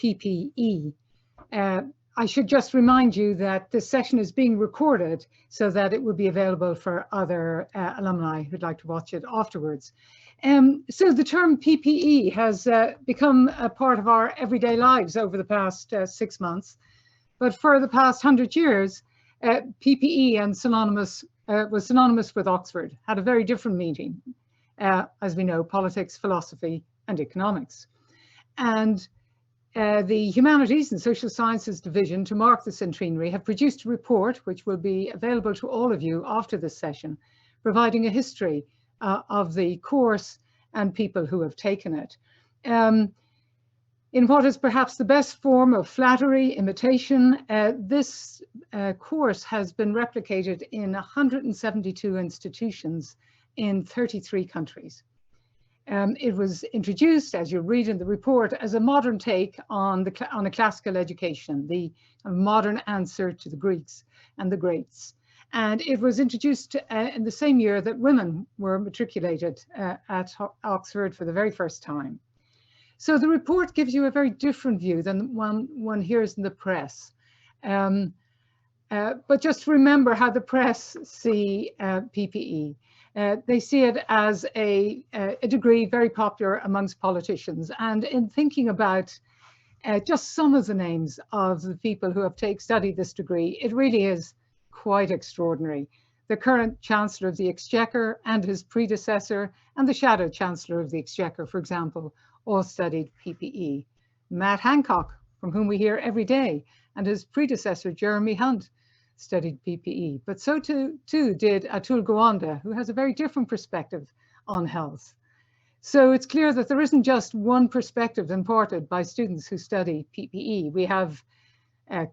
PPE. I should just remind you that this session is being recorded so that it will be available for other alumni who'd like to watch it afterwards. So the term PPE has become a part of our everyday lives over the past 6 months. But for the past 100 years, PPE and was synonymous with Oxford, had a very different meaning, as we know, politics, philosophy, and economics. And the Humanities and Social Sciences Division, to mark the centenary, have produced a report which will be available to all of you after this session, providing a history of the course and people who have taken it. In what is perhaps the best form of flattery, imitation, this course has been replicated in 172 institutions in 33 countries. It was introduced, as you read in the report, as a modern take on a classical education, the modern answer to the Greeks and the greats. And it was introduced in the same year that women were matriculated at Oxford for the very first time. So the report gives you a very different view than one hears in the press. But just remember how the press see PPE. They see it as a degree very popular amongst politicians. And in thinking about just some of the names of the people who have studied this degree, it really is quite extraordinary. The current Chancellor of the Exchequer and his predecessor and the Shadow Chancellor of the Exchequer, for example, all studied PPE. Matt Hancock, from whom we hear every day, and his predecessor, Jeremy Hunt, studied PPE. But so too did Atul Gawande, who has a very different perspective on health. So it's clear that there isn't just one perspective imparted by students who study PPE. We have had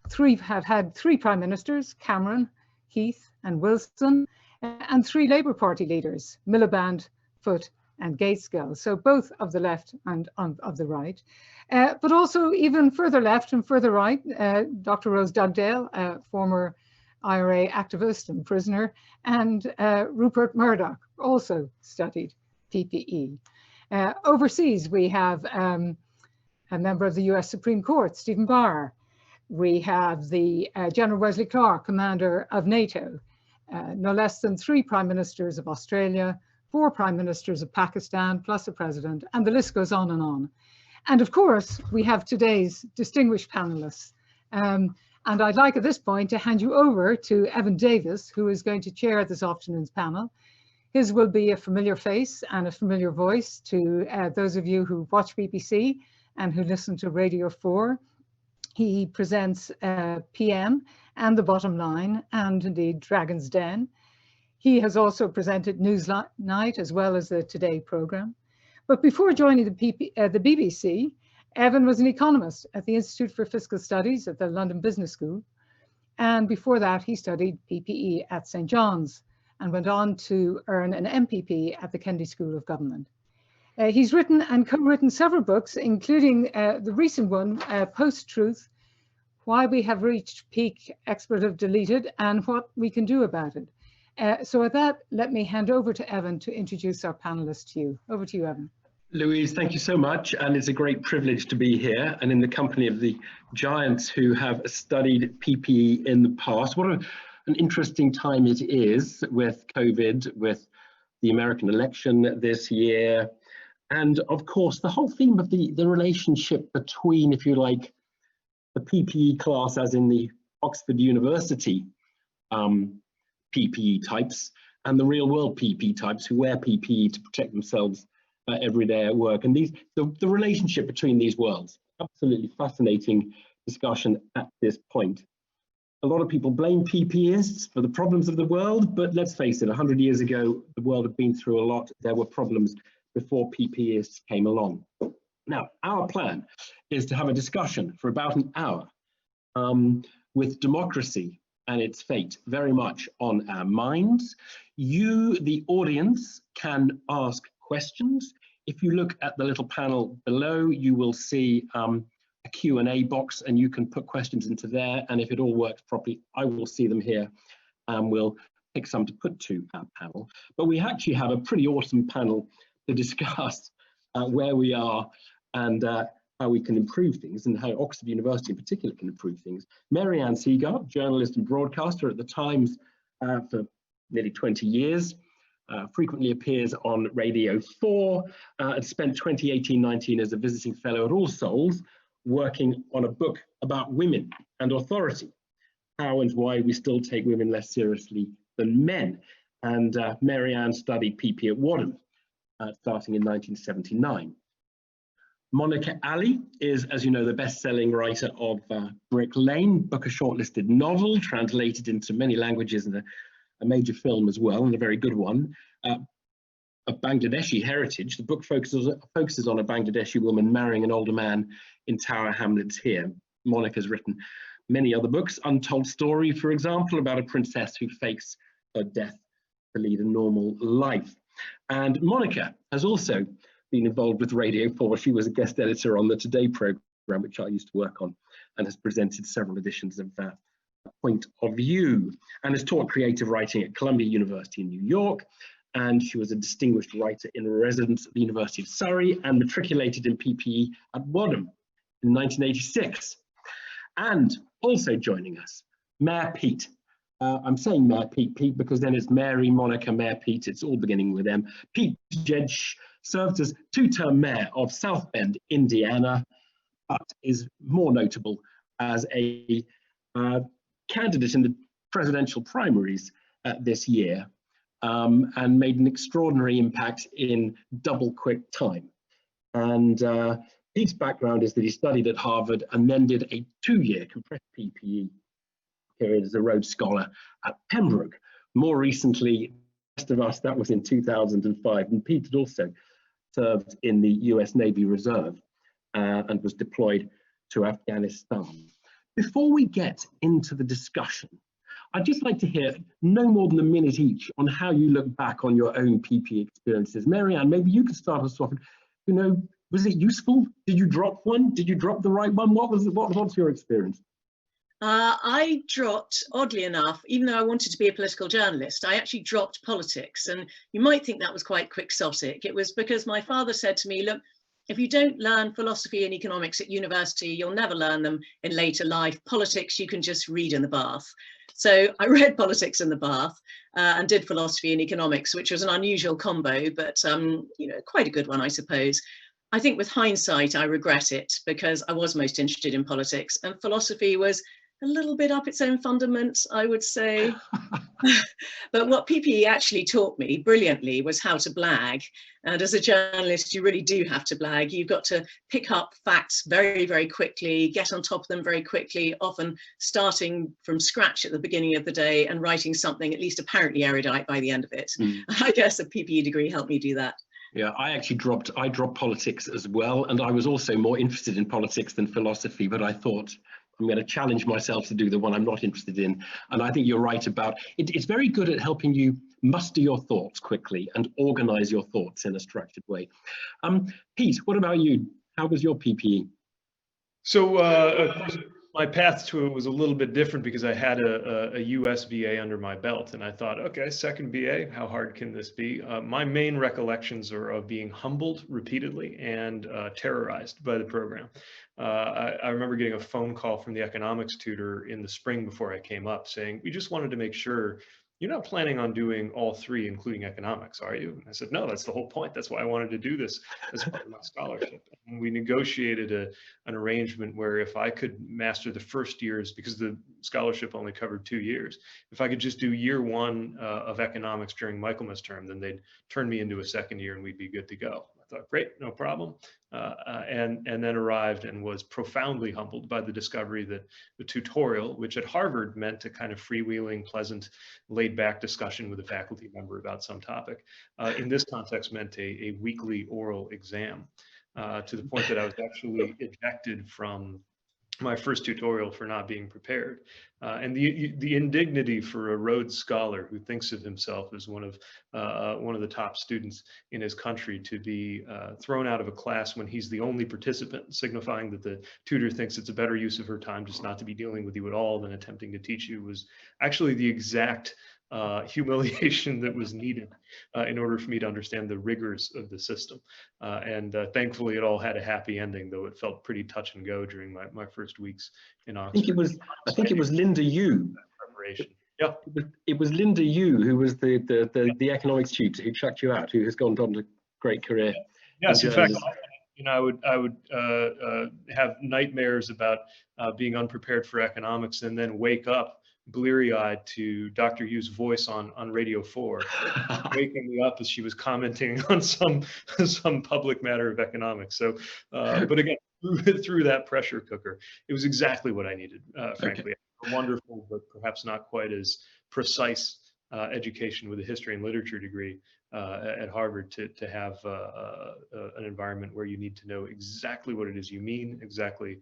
three prime ministers, Cameron, Heath and Wilson, and 3 Labour Party leaders, Miliband, Foote and Gateskill, so both of the left and of the right. But also even further left and further right, Dr. Rose Dugdale, a former IRA activist and prisoner, and Rupert Murdoch also studied PPE. Overseas, we have a member of the US Supreme Court, Stephen Barr. We have the General Wesley Clark, commander of NATO, no less than 3 prime ministers of Australia, 4 prime ministers of Pakistan, plus a president, and the list goes on and on. And of course, we have today's distinguished panelists. And I'd like at this point to hand you over to Evan Davis, who is going to chair this afternoon's panel. His will be a familiar face and a familiar voice to those of you who watch BBC and who listen to Radio 4. He presents PM and The Bottom Line, and indeed Dragon's Den. He has also presented Newsnight as well as the Today programme. But before joining the BBC, Evan was an economist at the Institute for Fiscal Studies at the London Business School. And before that, he studied PPE at St. John's and went on to earn an MPP at the Kennedy School of Government. He's written and co-written several books, including the recent one, Post-Truth, Why We Have Reached Peak Expletive Deleted and What We Can Do About It. So with that, let me hand over to Evan to introduce our panelists to you. Over to you, Evan. Louise, thank you so much. And it's a great privilege to be here and in the company of the giants who have studied PPE in the past. What an interesting time it is with COVID, with the American election this year. And of course, the whole theme of the relationship between, if you like, the PPE class, as in the Oxford University PPE types, and the real world PPE types who wear PPE to protect themselves every day at work. And the relationship between these worlds, absolutely fascinating discussion at this point. A lot of people blame PPEists for the problems of the world, but let's face it, 100 years ago, the world had been through a lot. There were problems before PPEists came along. Now, our plan is to have a discussion for about an hour with democracy and its fate very much on our minds. You, the audience, can ask questions. If you look at the little panel below, you will see a Q&A box, and you can put questions into there. And if it all works properly, I will see them here and we'll pick some to put to our panel. But we actually have a pretty awesome panel to discuss where we are and how we can improve things and how Oxford University in particular can improve things. Mary-Anne Sieghart, journalist and broadcaster at the Times for nearly 20 years, frequently appears on Radio 4, and spent 2018-19 as a visiting fellow at All Souls, working on a book about women and authority, how and why we still take women less seriously than men. And Mary-Anne studied PP at Wadham, starting in 1979. Monica Ali is, as you know, the best-selling writer of Brick Lane, book a shortlisted novel, translated into many languages and a major film as well, and a very good one. Of Bangladeshi heritage, the book focuses on a Bangladeshi woman marrying an older man in Tower Hamlets here. Monica's written many other books, Untold Story, for example, about a princess who fakes her death to lead a normal life. And Monica has also been involved with Radio 4. She was a guest editor on the Today programme, which I used to work on, and has presented several editions of Point of View, and has taught creative writing at Columbia University in New York. And she was a distinguished writer in residence at the University of Surrey and matriculated in PPE at Wadham in 1986. And also joining us, Mayor Pete. I'm saying Mayor Pete because then it's Mary, Monica, Mayor Pete, it's all beginning with M. Pete Jedge served as two-term mayor of South Bend, Indiana, but is more notable as a candidate in the presidential primaries this year, and made an extraordinary impact in double quick time. And Pete's background is that he studied at Harvard and then did a 2-year compressed PPE period as a Rhodes Scholar at Pembroke. More recently, the rest of us, that was in 2005, and Pete had also served in the US Navy Reserve and was deployed to Afghanistan. Before we get into the discussion, I'd just like to hear no more than a minute each on how you look back on your own PPE experiences. Mary-Anne, maybe you could start us off. You know, was it useful? Did you drop one? Did you drop the right one? What's your experience? I dropped, oddly enough, even though I wanted to be a political journalist, I actually dropped politics. And you might think that was quite quixotic. It was because my father said to me, look, if you don't learn philosophy and economics at university, you'll never learn them in later life. Politics, you can just read in the bath. So I read politics in the bath and did philosophy and economics, which was an unusual combo, but you know, quite a good one, I suppose. I think with hindsight, I regret it because I was most interested in politics, and philosophy was a little bit up its own fundaments, I would say. But what PPE actually taught me brilliantly was how to blag. And as a journalist, you really do have to blag. You've got to pick up facts very, very quickly, get on top of them very quickly, often starting from scratch at the beginning of the day and writing something at least apparently erudite by the end of it. I guess a PPE degree helped me do that. Yeah, I dropped politics as well. And I was also more interested in politics than philosophy, but I thought, I'm going to challenge myself to do the one I'm not interested in. And I think you're right about it. It's very good at helping you muster your thoughts quickly and organize your thoughts in a structured way. Pete, what about you? How was your PPE? So of course, my path to it was a little bit different because I had a US BA under my belt, and I thought, okay, second BA, how hard can this be? My main recollections are of being humbled repeatedly and terrorized by the program. I remember getting a phone call from the economics tutor in the spring before I came up saying, we just wanted to make sure you're not planning on doing all three, including economics, are you? And I said, no, that's the whole point. That's why I wanted to do this as part of my scholarship. And we negotiated an arrangement where if I could master the first years, because the scholarship only covered 2 years, if I could just do year one of economics during Michaelmas term, then they'd turn me into a second year and we'd be good to go. I thought, great, no problem. And then arrived and was profoundly humbled by the discovery that the tutorial, which at Harvard meant a kind of freewheeling, pleasant, laid-back discussion with a faculty member about some topic, in this context meant a weekly oral exam, to the point that I was actually ejected from my first tutorial for not being prepared. And the indignity for a Rhodes Scholar who thinks of himself as one of the top students in his country to be thrown out of a class when he's the only participant, signifying that the tutor thinks it's a better use of her time just not to be dealing with you at all than attempting to teach you, was actually the exact humiliation that was needed in order for me to understand the rigors of the system. And thankfully, it all had a happy ending, though it felt pretty touch and go during my first weeks in Oxford. I think it was Linda Yu. Preparation. Yeah. It was Linda Yu who was the economics tutor who chucked you out, who has gone on to a great career. Yes, in fact, I would have nightmares about being unprepared for economics and then wake up bleary-eyed to Dr. Yu's voice on Radio 4, waking me up as she was commenting on some public matter of economics. So, but again, through that pressure cooker, it was exactly what I needed, frankly. Okay. A wonderful, but perhaps not quite as precise education with a history and literature degree at Harvard to have an environment where you need to know exactly what it is you mean, exactly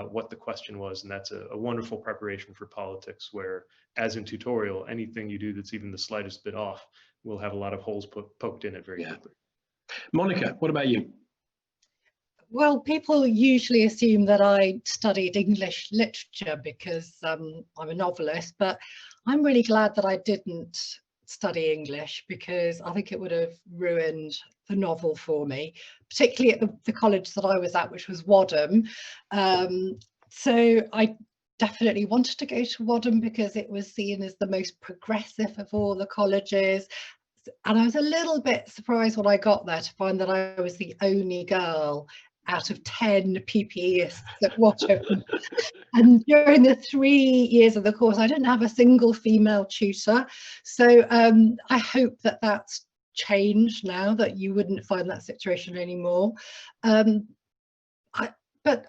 what the question was. And that's a wonderful preparation for politics, where, as in tutorial, anything you do that's even the slightest bit off will have a lot of holes poked in it very quickly. Monica, what about you? Well, people usually assume that I studied English literature because I'm a novelist, but I'm really glad that I didn't study English, because I think it would have ruined the novel for me, particularly at the college that I was at, which was Wadham. So I definitely wanted to go to Wadham because it was seen as the most progressive of all the colleges. And I was a little bit surprised when I got there to find that I was the only girl out of 10 PPEists at Wadham. And during the 3 years of the course, I didn't have a single female tutor. So I hope that that's changed now, that you wouldn't find that situation anymore. But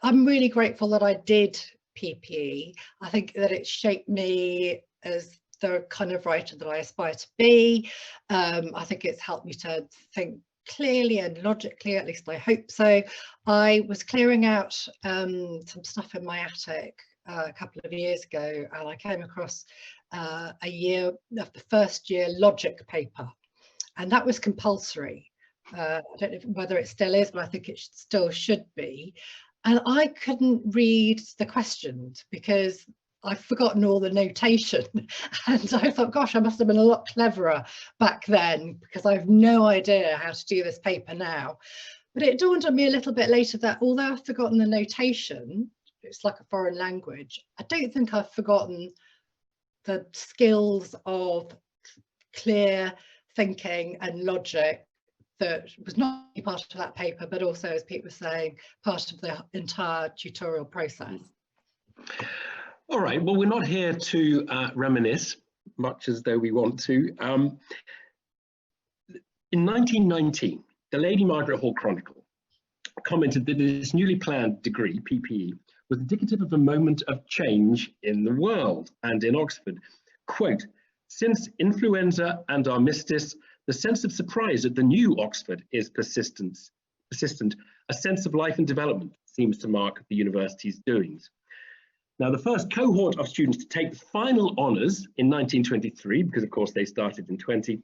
I'm really grateful that I did PPE. I think that it shaped me as the kind of writer that I aspire to be. I think it's helped me to think clearly and logically, at least I hope so. I was clearing out some stuff in my attic a couple of years ago, and I came across the first year logic paper, and that was compulsory. I don't know whether it still is, but I think it still should be. And I couldn't read the questions because I've forgotten all the notation, and I thought, gosh, I must have been a lot cleverer back then, because I have no idea how to do this paper now. But it dawned on me a little bit later that although I've forgotten the notation, it's like a foreign language, I don't think I've forgotten the skills of clear thinking and logic that was not only part of that paper, but also, as Pete was saying, part of the entire tutorial process. All right, well, we're not here to reminisce, much as though we want to. In 1919, the Lady Margaret Hall Chronicle commented that this newly planned degree, PPE, was indicative of a moment of change in the world and in Oxford. Quote, "Since influenza and armistice, the sense of surprise at the new Oxford is persistent. A sense of life and development seems to mark the university's doings." Now, the first cohort of students to take the final honours in 1923, because of course they started in 20,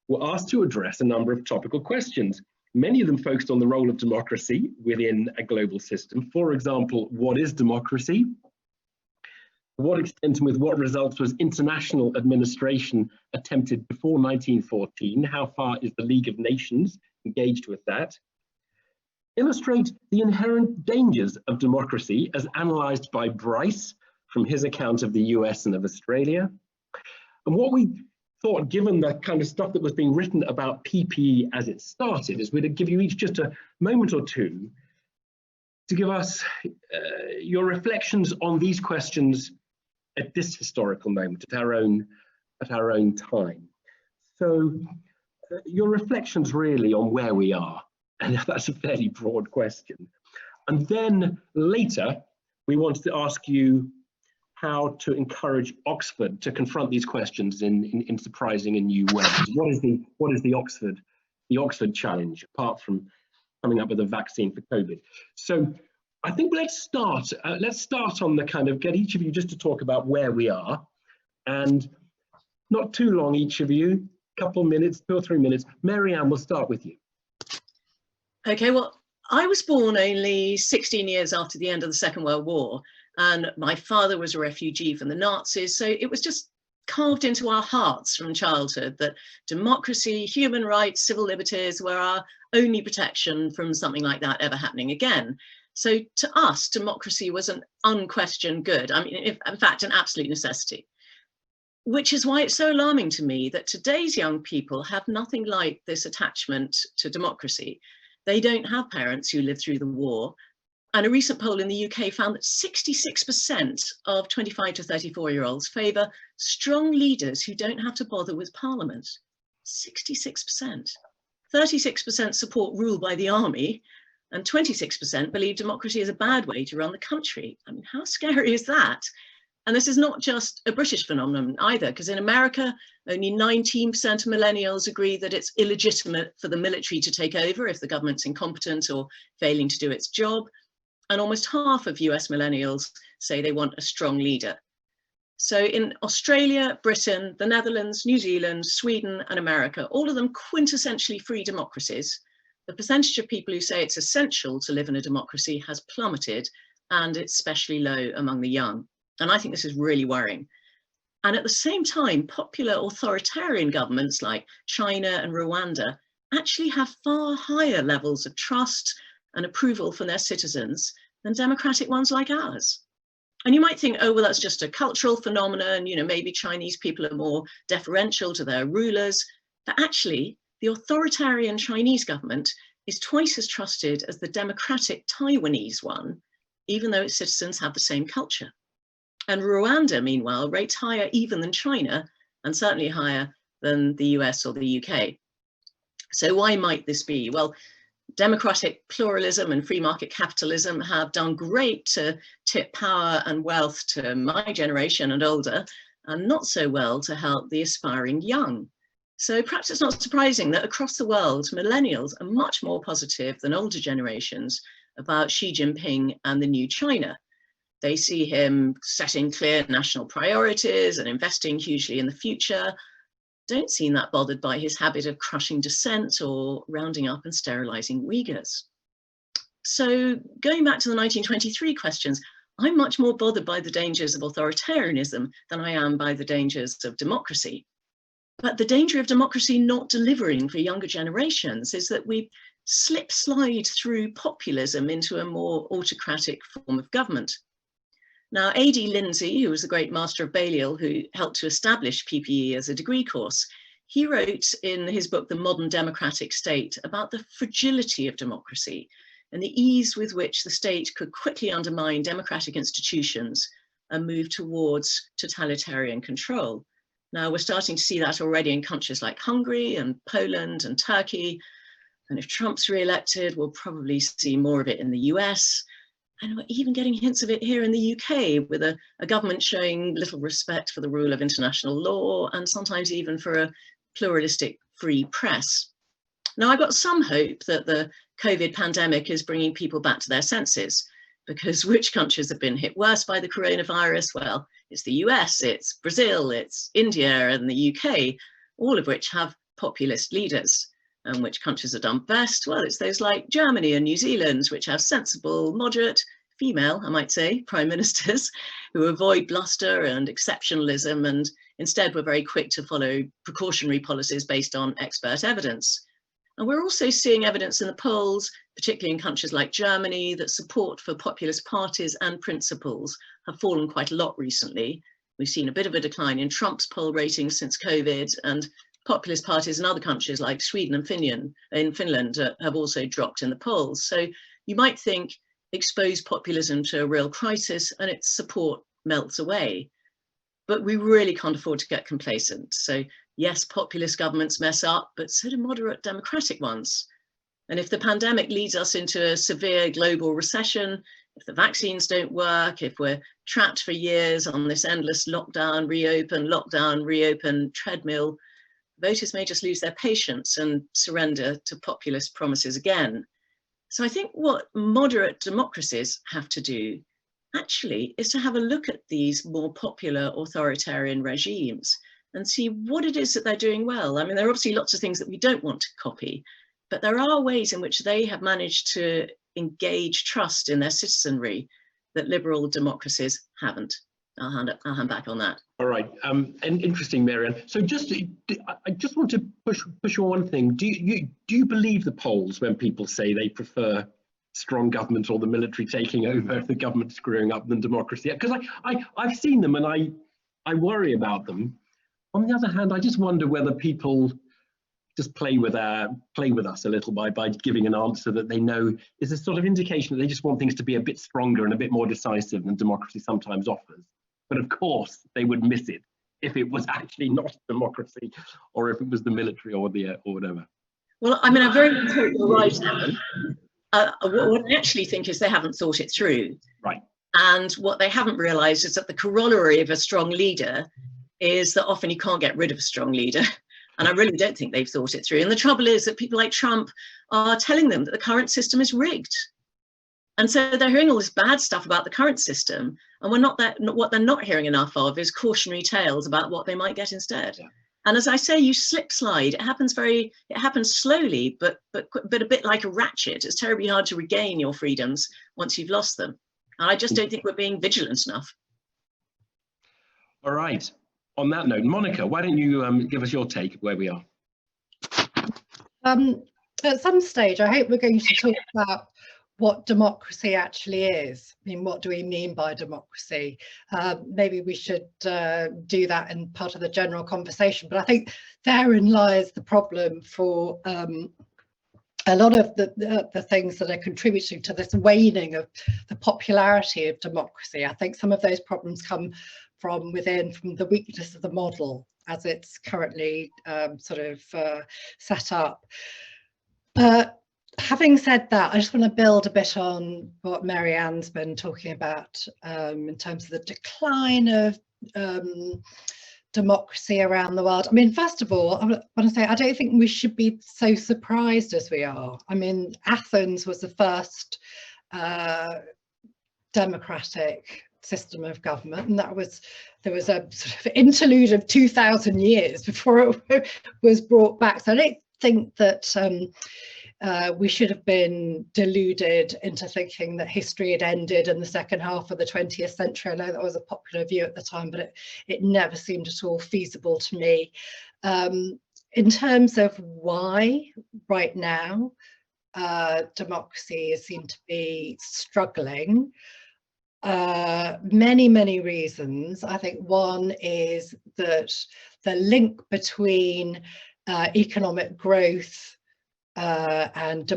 were asked to address a number of topical questions. Many of them focused on the role of democracy within a global system. For example, what is democracy? To what extent and with what results was international administration attempted before 1914? How far is the League of Nations engaged with that? Illustrate the inherent dangers of democracy as analysed by Bryce from his account of the US and of Australia. And what we thought, given the kind of stuff that was being written about PPE as it started, is we'd give you each just a moment or two to give us your reflections on these questions at this historical moment, at our own time. So your reflections really on where we are. And that's a fairly broad question. And then later, we wanted to ask you how to encourage Oxford to confront these questions in surprising and new ways. What is the Oxford challenge, apart from coming up with a vaccine for COVID? So I think let's start on the kind of, get each of you just to talk about where we are, and not too long, each of you, couple minutes, 2 or 3 minutes. Mary Ann, we'll start with you. Okay, well, I was born only 16 years after the end of the Second World War, and my father was a refugee from the Nazis, so it was just carved into our hearts from childhood that democracy, human rights, civil liberties were our only protection from something like that ever happening again. So to us, democracy was an unquestioned good. I mean, in fact, an absolute necessity. Which is why it's so alarming to me that today's young people have nothing like this attachment to democracy. They don't have parents who lived through the war. And a recent poll in the UK found that 66% of 25 to 34-year-olds favour strong leaders who don't have to bother with Parliament. 66%. 36% support rule by the army, and 26% believe democracy is a bad way to run the country. I mean, how scary is that? And this is not just a British phenomenon either, because in America, only 19% of millennials agree that it's illegitimate for the military to take over if the government's incompetent or failing to do its job. And almost half of US millennials say they want a strong leader. So in Australia, Britain, the Netherlands, New Zealand, Sweden, and America, all of them quintessentially free democracies, the percentage of people who say it's essential to live in a democracy has plummeted, and it's especially low among the young. And I think this is really worrying. And at the same time, popular authoritarian governments like China and Rwanda actually have far higher levels of trust and approval from their citizens than democratic ones like ours. And you might think, oh, well, that's just a cultural phenomenon. You know, maybe Chinese people are more deferential to their rulers. But actually, the authoritarian Chinese government is twice as trusted as the democratic Taiwanese one, even though its citizens have the same culture. And Rwanda, meanwhile, rates higher even than China, and certainly higher than the US or the UK. So why might this be? Well, democratic pluralism and free market capitalism have done great to tip power and wealth to my generation and older, and not so well to help the aspiring young. So perhaps it's not surprising that across the world, millennials are much more positive than older generations about Xi Jinping and the new China. They see him setting clear national priorities and investing hugely in the future. Don't seem that bothered by his habit of crushing dissent or rounding up and sterilizing Uyghurs. So going back to the 1923 questions, I'm much more bothered by the dangers of authoritarianism than I am by the dangers of democracy. But the danger of democracy not delivering for younger generations is that we slide through populism into a more autocratic form of government. Now, A.D. Lindsay, who was the great master of Balliol, who helped to establish PPE as a degree course, he wrote in his book, The Modern Democratic State, about the fragility of democracy and the ease with which the state could quickly undermine democratic institutions and move towards totalitarian control. Now, we're starting to see that already in countries like Hungary and Poland and Turkey. And if Trump's re-elected, we'll probably see more of it in the US. And we're even getting hints of it here in the UK, with a government showing little respect for the rule of international law and sometimes even for a pluralistic free press. Now, I've got some hope that the COVID pandemic is bringing people back to their senses, because which countries have been hit worse by the coronavirus? Well, it's the US, it's Brazil, it's India and the UK, all of which have populist leaders. And which countries have done best? Well, it's those like Germany and New Zealand, which have sensible, moderate, female, I might say, prime ministers who avoid bluster and exceptionalism, and instead were very quick to follow precautionary policies based on expert evidence. And we're also seeing evidence in the polls, particularly in countries like Germany, that support for populist parties and principles have fallen quite a lot recently. We've seen a bit of a decline in Trump's poll ratings since COVID, and populist parties in other countries like Sweden and Finland have also dropped in the polls. So you might think expose populism to a real crisis and its support melts away. But we really can't afford to get complacent. So yes, populist governments mess up, but so do moderate democratic ones. And if the pandemic leads us into a severe global recession, if the vaccines don't work, if we're trapped for years on this endless lockdown, reopen treadmill, voters may just lose their patience and surrender to populist promises again. So I think what moderate democracies have to do actually is to have a look at these more popular authoritarian regimes and see what it is that they're doing well. I mean, there are obviously lots of things that we don't want to copy, but there are ways in which they have managed to engage trust in their citizenry that liberal democracies haven't. I'll hand back on that. All right, and interesting, Marianne. So I just want to push on one thing. Do you believe the polls when people say they prefer strong government or the military taking over if the government's screwing up than democracy? Because I've seen them and I worry about them. On the other hand, I just wonder whether people just play with us a little by giving an answer that they know is a sort of indication that they just want things to be a bit stronger and a bit more decisive than democracy sometimes offers. But of course, they would miss it if it was actually not democracy, or if it was the military or whatever. Well, I mean, I very much hope you're right, Evan. What I actually think is they haven't thought it through. Right. And what they haven't realised is that the corollary of a strong leader is that often you can't get rid of a strong leader. And I really don't think they've thought it through. And the trouble is that people like Trump are telling them that the current system is rigged. And so they're hearing all this bad stuff about the current system. And what they're not hearing enough of is cautionary tales about what they might get instead. Yeah. And as I say, you slip slide. It happens slowly, but a bit like a ratchet. It's terribly hard to regain your freedoms once you've lost them. And I just don't think we're being vigilant enough. All right. On that note, Monica, why don't you give us your take of where we are? At some stage, I hope we're going to talk about what democracy actually is. I mean, what do we mean by democracy? Maybe we should do that in part of the general conversation, but I think therein lies the problem for a lot of the things that are contributing to this waning of the popularity of democracy. I think some of those problems come from within, from the weakness of the model as it's currently set up. Having said that, I just want to build a bit on what Marianne's been talking about in terms of the decline of democracy around the world. I mean, first of all, I want to say I don't think we should be so surprised as we are. I mean, Athens was the first democratic system of government, and there was a sort of interlude of 2,000 years before it was brought back. So I don't think that we should have been deluded into thinking that history had ended in the second half of the 20th century. I know that was a popular view at the time, but it never seemed at all feasible to me. In terms of why right now democracy seems to be struggling, many reasons. I think one is that the link between economic growth and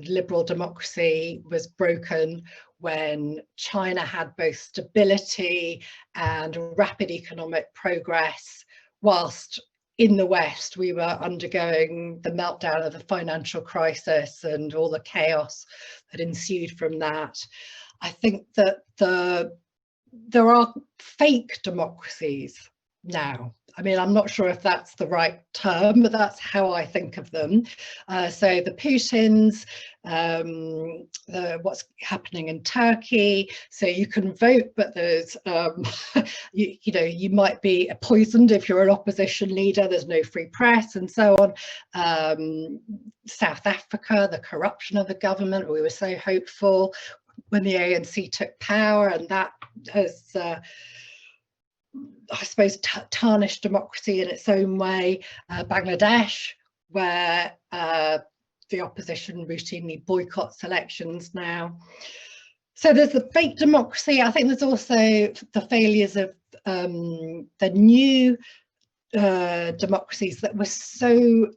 liberal democracy was broken when China had both stability and rapid economic progress, whilst in the West we were undergoing the meltdown of the financial crisis and all the chaos that ensued from that. I think that there are fake democracies now. I mean, I'm not sure if that's the right term, but that's how I think of them. So the Putins, what's happening in Turkey. So you can vote, but there's, you might be poisoned if you're an opposition leader. There's no free press and so on. South Africa, the corruption of the government. We were so hopeful when the ANC took power, and that has I suppose tarnished democracy in its own way. Bangladesh, where the opposition routinely boycotts elections now. So there's the fake democracy. I think there's also the failures of the new democracies that were so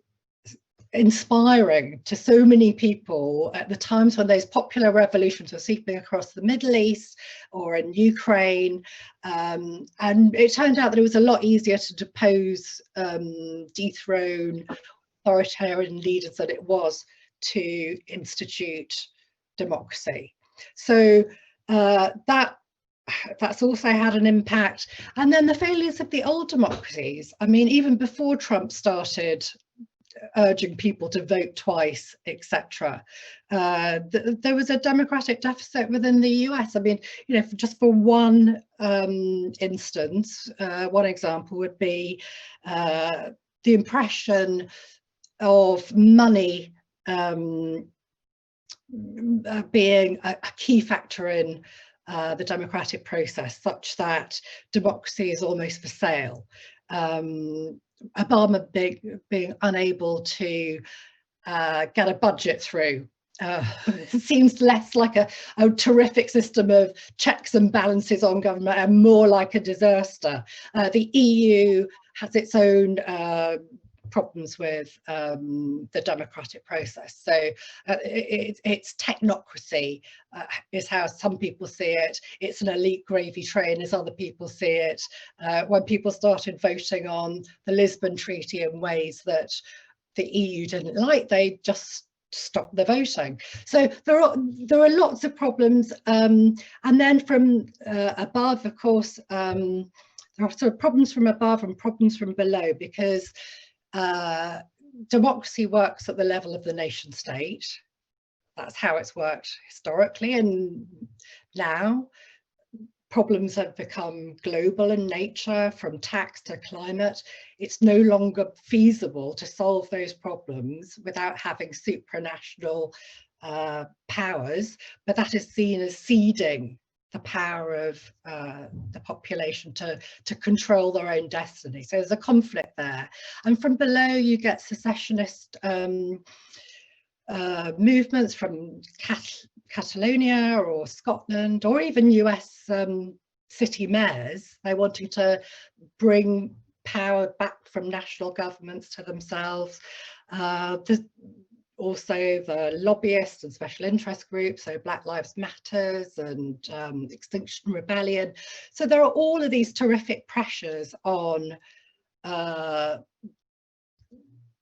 inspiring to so many people at the times when those popular revolutions were sweeping across the Middle East or in Ukraine, and it turned out that it was a lot easier to depose, dethrone authoritarian leaders than it was to institute democracy. So that's also had an impact. And then the failures of the old democracies. I mean, even before Trump started urging people to vote twice, etc. There was a democratic deficit within the US. I mean, just for one instance, one example would be the impression of money being a key factor in the democratic process, such that democracy is almost for sale. Obama being unable to get a budget through it seems less like a terrific system of checks and balances on government and more like a disaster. The EU has its own problems with the democratic process. So it's technocracy is how some people see it. It's an elite gravy train as other people see it. When people started voting on the Lisbon Treaty in ways that the EU didn't like, they just stop the voting. So there are lots of problems, and then from above, of course, there are sort of problems from above and problems from below, because democracy works at the level of the nation state. That's how it's worked historically, and now problems have become global in nature, from tax to climate. It's no longer feasible to solve those problems without having supranational powers, but that is seen as ceding the power of the population to control their own destiny. So there's a conflict there. And from below you get secessionist movements from Catalonia or Scotland, or even US city mayors. They're wanting to bring power back from national governments to themselves. There's also the lobbyists and special interest groups, so Black Lives Matters and Extinction Rebellion. So there are all of these terrific pressures on the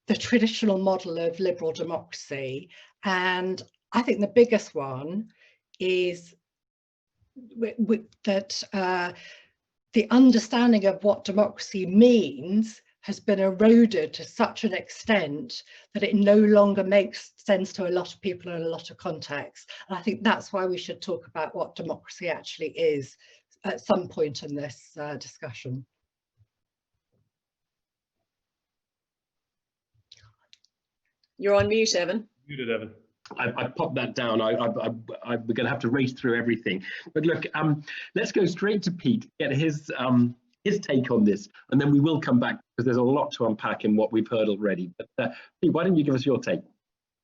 traditional model of liberal democracy. And I think the biggest one is that the understanding of what democracy means has been eroded to such an extent that it no longer makes sense to a lot of people in a lot of contexts. And I think that's why we should talk about what democracy actually is at some point in this discussion. You're on mute, Evan. Muted, Evan. I popped that down. We're going to have to race through everything. But look, let's go straight to Pete, get his take on this, and then we will come back because there's a lot to unpack in what we've heard already. But Pete, why don't you give us your take?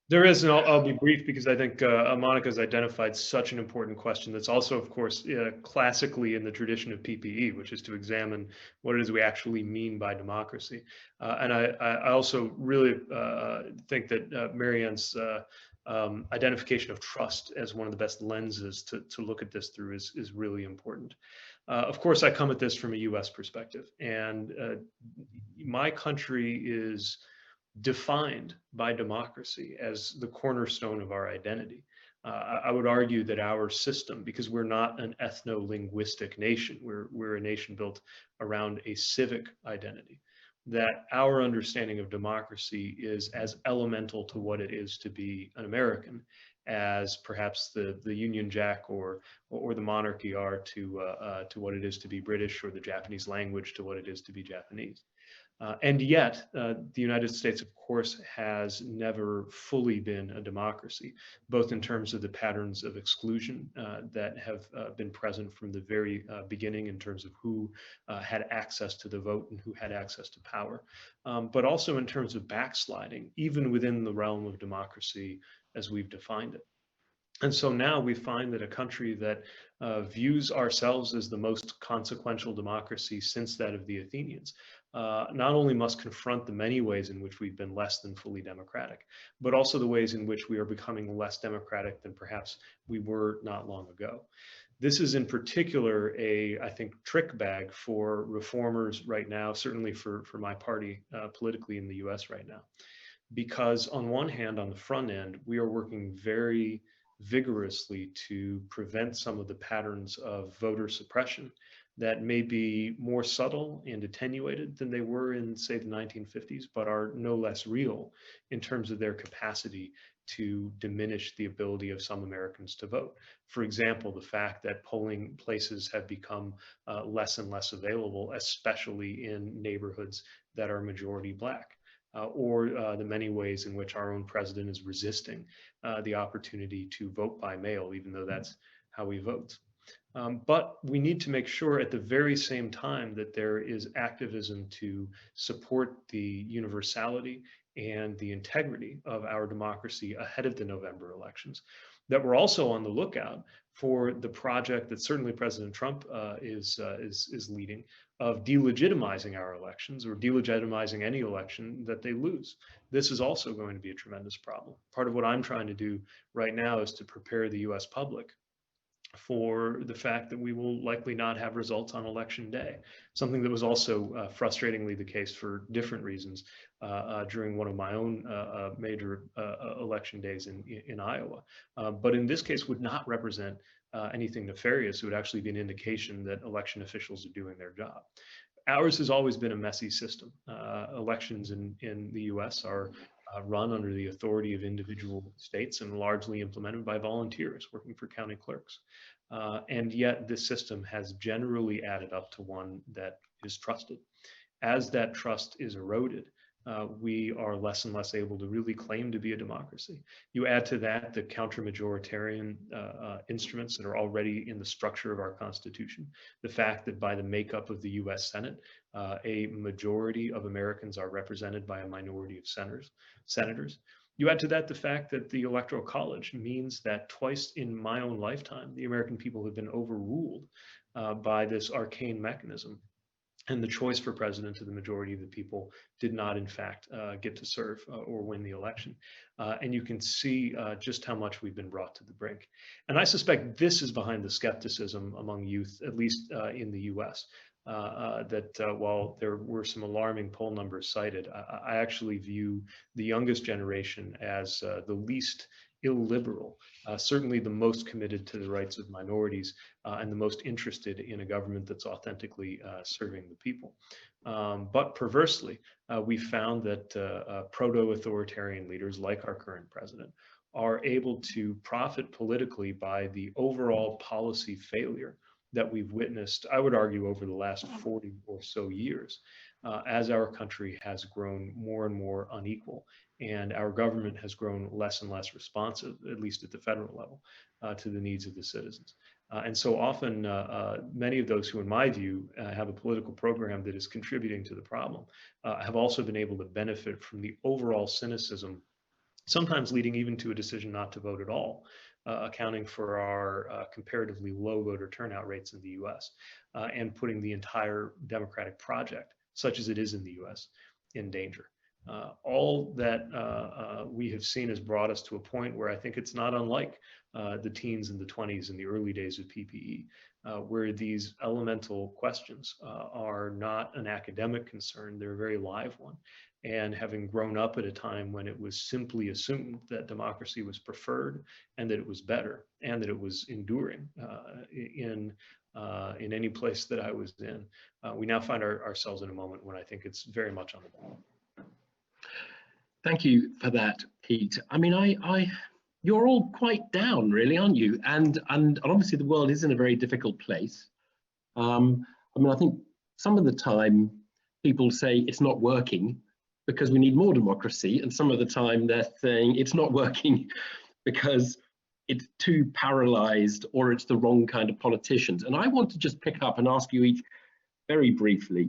There is, and I'll be brief because I think Monica's identified such an important question that's also, of course, classically in the tradition of PPE, which is to examine what it is we actually mean by democracy. And I also really think that Marianne's identification of trust as one of the best lenses to look at this through is really important. Of course, I come at this from a US perspective, and my country is defined by democracy as the cornerstone of our identity. I would argue that our system, because we're not an ethno-linguistic nation, we're a nation built around a civic identity, that our understanding of democracy is as elemental to what it is to be an American as perhaps the Union Jack or the monarchy are to what it is to be British, or the Japanese language to what it is to be Japanese. And yet, the United States, of course, has never fully been a democracy, both in terms of the patterns of exclusion that have been present from the very beginning in terms of who had access to the vote and who had access to power, but also in terms of backsliding, even within the realm of democracy as we've defined it. And so now we find that a country that views ourselves as the most consequential democracy since that of the Athenians not only must confront the many ways in which we've been less than fully democratic, but also the ways in which we are becoming less democratic than perhaps we were not long ago. This is in particular I think, trick bag for reformers right now, certainly for my party politically in the US right now. Because on one hand, on the front end, we are working very vigorously to prevent some of the patterns of voter suppression that may be more subtle and attenuated than they were in, say, the 1950s, but are no less real in terms of their capacity to diminish the ability of some Americans to vote. For example, the fact that polling places have become less and less available, especially in neighborhoods that are majority Black. Or the many ways in which our own president is resisting the opportunity to vote by mail, even though that's how he votes. But we need to make sure at the very same time that there is activism to support the universality and the integrity of our democracy ahead of the November elections, that we're also on the lookout for the project that certainly President Trump is leading, of delegitimizing our elections, or delegitimizing any election that they lose. This is also going to be a tremendous problem. Part of what I'm trying to do right now is to prepare the US public for the fact that we will likely not have results on election day, something that was also frustratingly the case for different reasons during one of my own major election days in Iowa. But in this case would not represent anything nefarious. It would actually be an indication that election officials are doing their job. Ours has always been a messy system. Elections in the US are run under the authority of individual states and largely implemented by volunteers working for county clerks. And yet this system has generally added up to one that is trusted. As that trust is eroded, we are less and less able to really claim to be a democracy. You add to that the counter-majoritarian instruments that are already in the structure of our Constitution, the fact that by the makeup of the US Senate, a majority of Americans are represented by a minority of senators. You add to that the fact that the Electoral College means that twice in my own lifetime, the American people have been overruled by this arcane mechanism. And the choice for president of the majority of the people did not, in fact, get to serve or win the election. And you can see just how much we've been brought to the brink. And I suspect this is behind the skepticism among youth, at least in the US, that while there were some alarming poll numbers cited, I actually view the youngest generation as the least illiberal, certainly the most committed to the rights of minorities and the most interested in a government that's authentically serving the people. But perversely, we found that proto-authoritarian leaders like our current president are able to profit politically by the overall policy failure that we've witnessed, I would argue, over the last 40 or so years, as our country has grown more and more unequal, and our government has grown less and less responsive, at least at the federal level, to the needs of the citizens. And so often, many of those who, in my view, have a political program that is contributing to the problem, have also been able to benefit from the overall cynicism, sometimes leading even to a decision not to vote at all, accounting for our comparatively low voter turnout rates in the US, and putting the entire democratic project, such as it is in the US, in danger. All that we have seen has brought us to a point where I think it's not unlike the teens and the 20s in the early days of PPE, where these elemental questions are not an academic concern, they're a very live one. And having grown up at a time when it was simply assumed that democracy was preferred and that it was better and that it was enduring in any place that I was in, we now find ourselves in a moment when I think it's very much on the ball. Thank you for that, Pete. I mean, you're all quite down, really, aren't you? And obviously the world is in a very difficult place. I mean, I think some of the time people say it's not working because we need more democracy, and some of the time they're saying it's not working because it's too paralyzed or it's the wrong kind of politicians. And I want to just pick up and ask you each very briefly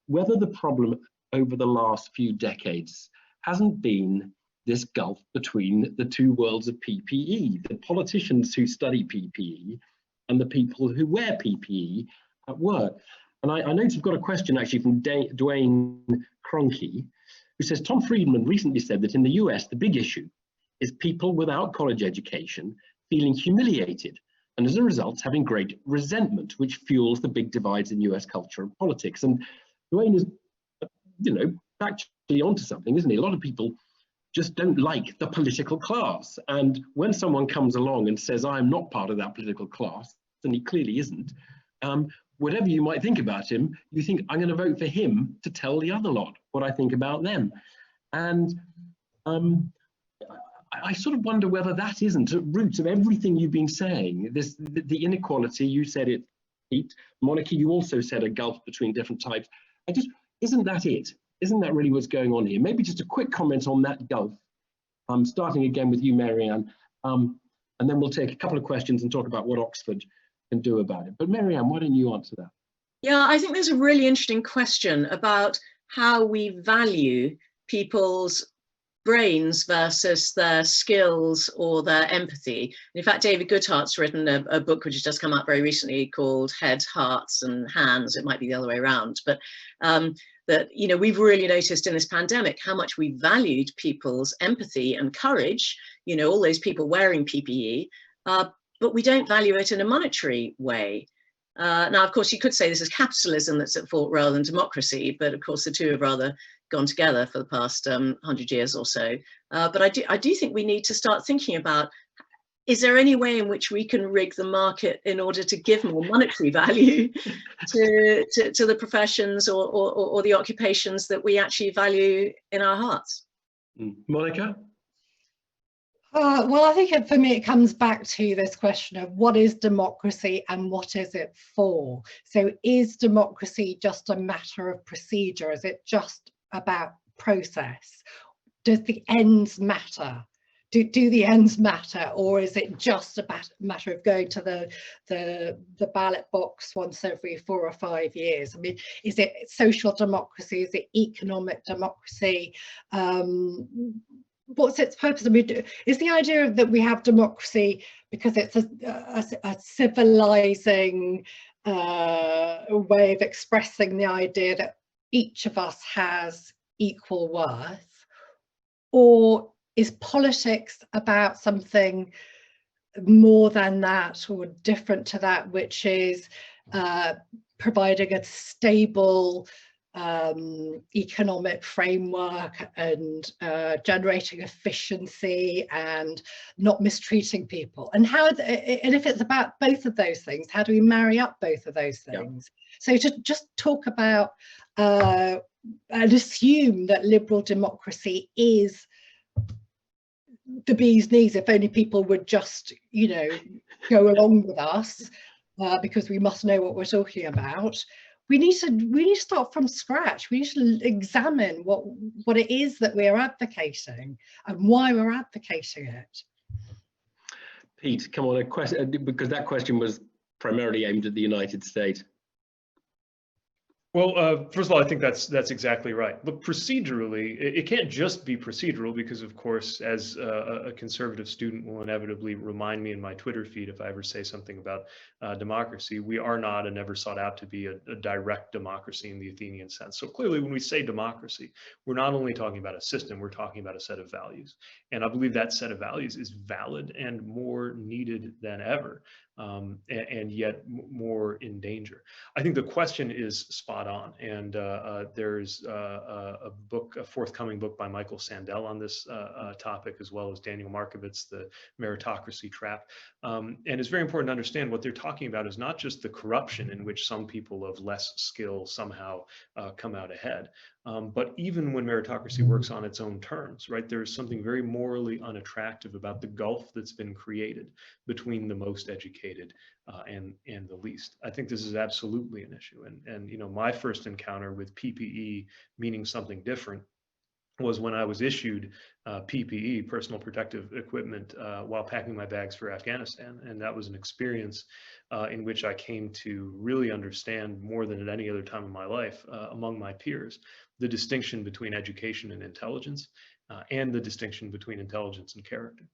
whether the problem over the last few decades hasn't been this gulf between the two worlds of PPE, the politicians who study PPE and the people who wear PPE at work. And I noticed we've got a question actually from Dwayne Cronky, who says, Tom Friedman recently said that in the US, the big issue is people without college education feeling humiliated and as a result having great resentment, which fuels the big divides in US culture and politics. And Dwayne is, you know, actually onto something, isn't he? A lot of people just don't like the political class. And when someone comes along and says, I'm not part of that political class, and he clearly isn't, whatever you might think about him, you think, I'm going to vote for him to tell the other lot what I think about them. And I sort of wonder whether that isn't at root of everything you've been saying. The inequality, you said it, Pete. Monica, you also said a gulf between different types. Isn't that it? Isn't that really what's going on here? Maybe just a quick comment on that gulf. Starting again with you, Marianne, and then we'll take a couple of questions and talk about what Oxford can do about it. But Mary-Anne, why don't you answer that? Yeah, I think there's a really interesting question about how we value people's brains versus their skills or their empathy. In fact, David Goodhart's written a book which has just come out very recently called Heads, Hearts and Hands. It might be the other way around, but that, you know, we've really noticed in this pandemic how much we valued people's empathy and courage, you know, all those people wearing PPE, but we don't value it in a monetary way. Now, of course, you could say this is capitalism that's at fault rather than democracy, but of course the two have rather gone together for the past 100 years or so. But I do think we need to start thinking about, is there any way in which we can rig the market in order to give more monetary value to the professions or the occupations that we actually value in our hearts? Monica? Well, I think for me, it comes back to this question of what is democracy and what is it for? So is democracy just a matter of procedure? Is it just about process? Does the ends matter? Do the ends matter, or is it just a matter of going to the ballot box once every 4 or 5 years? I mean, is it social democracy? Is it economic democracy? What's its purpose? I mean, is the idea that we have democracy because it's a civilizing way of expressing the idea that each of us has equal worth, or is politics about something more than that or different to that, which is providing a stable economic framework and generating efficiency and not mistreating people? And and if it's about both of those things, how do we marry up both of those things? So to just talk about and assume that liberal democracy is the bee's knees, if only people would just, you know, go along with us because we must know what we're talking about. We need to start from scratch. We need to examine what it is that we are advocating and why we're advocating it. Pete, come on, a question, because that question was primarily aimed at the United States. Well, first of all, I think that's exactly right. But procedurally, it can't just be procedural because, of course, as a conservative student will inevitably remind me in my Twitter feed if I ever say something about democracy, we are not and never sought out to be a direct democracy in the Athenian sense. So clearly, when we say democracy, we're not only talking about a system, we're talking about a set of values. And I believe that set of values is valid and more needed than ever. And yet more in danger. I think the question is spot on, and there's a forthcoming book by Michael Sandel on this topic, as well as Daniel Markovitz, The Meritocracy Trap. And it's very important to understand what they're talking about is not just the corruption in which some people of less skill somehow come out ahead, but even when meritocracy works on its own terms, right, there's something very morally unattractive about the gulf that's been created between the most educated and the least. I think this is absolutely an issue. And you know, my first encounter with PPE meaning something different was when I was issued PPE, personal protective equipment, while packing my bags for Afghanistan. And that was an experience in which I came to really understand more than at any other time in my life among my peers, the distinction between education and intelligence, and the distinction between intelligence and character.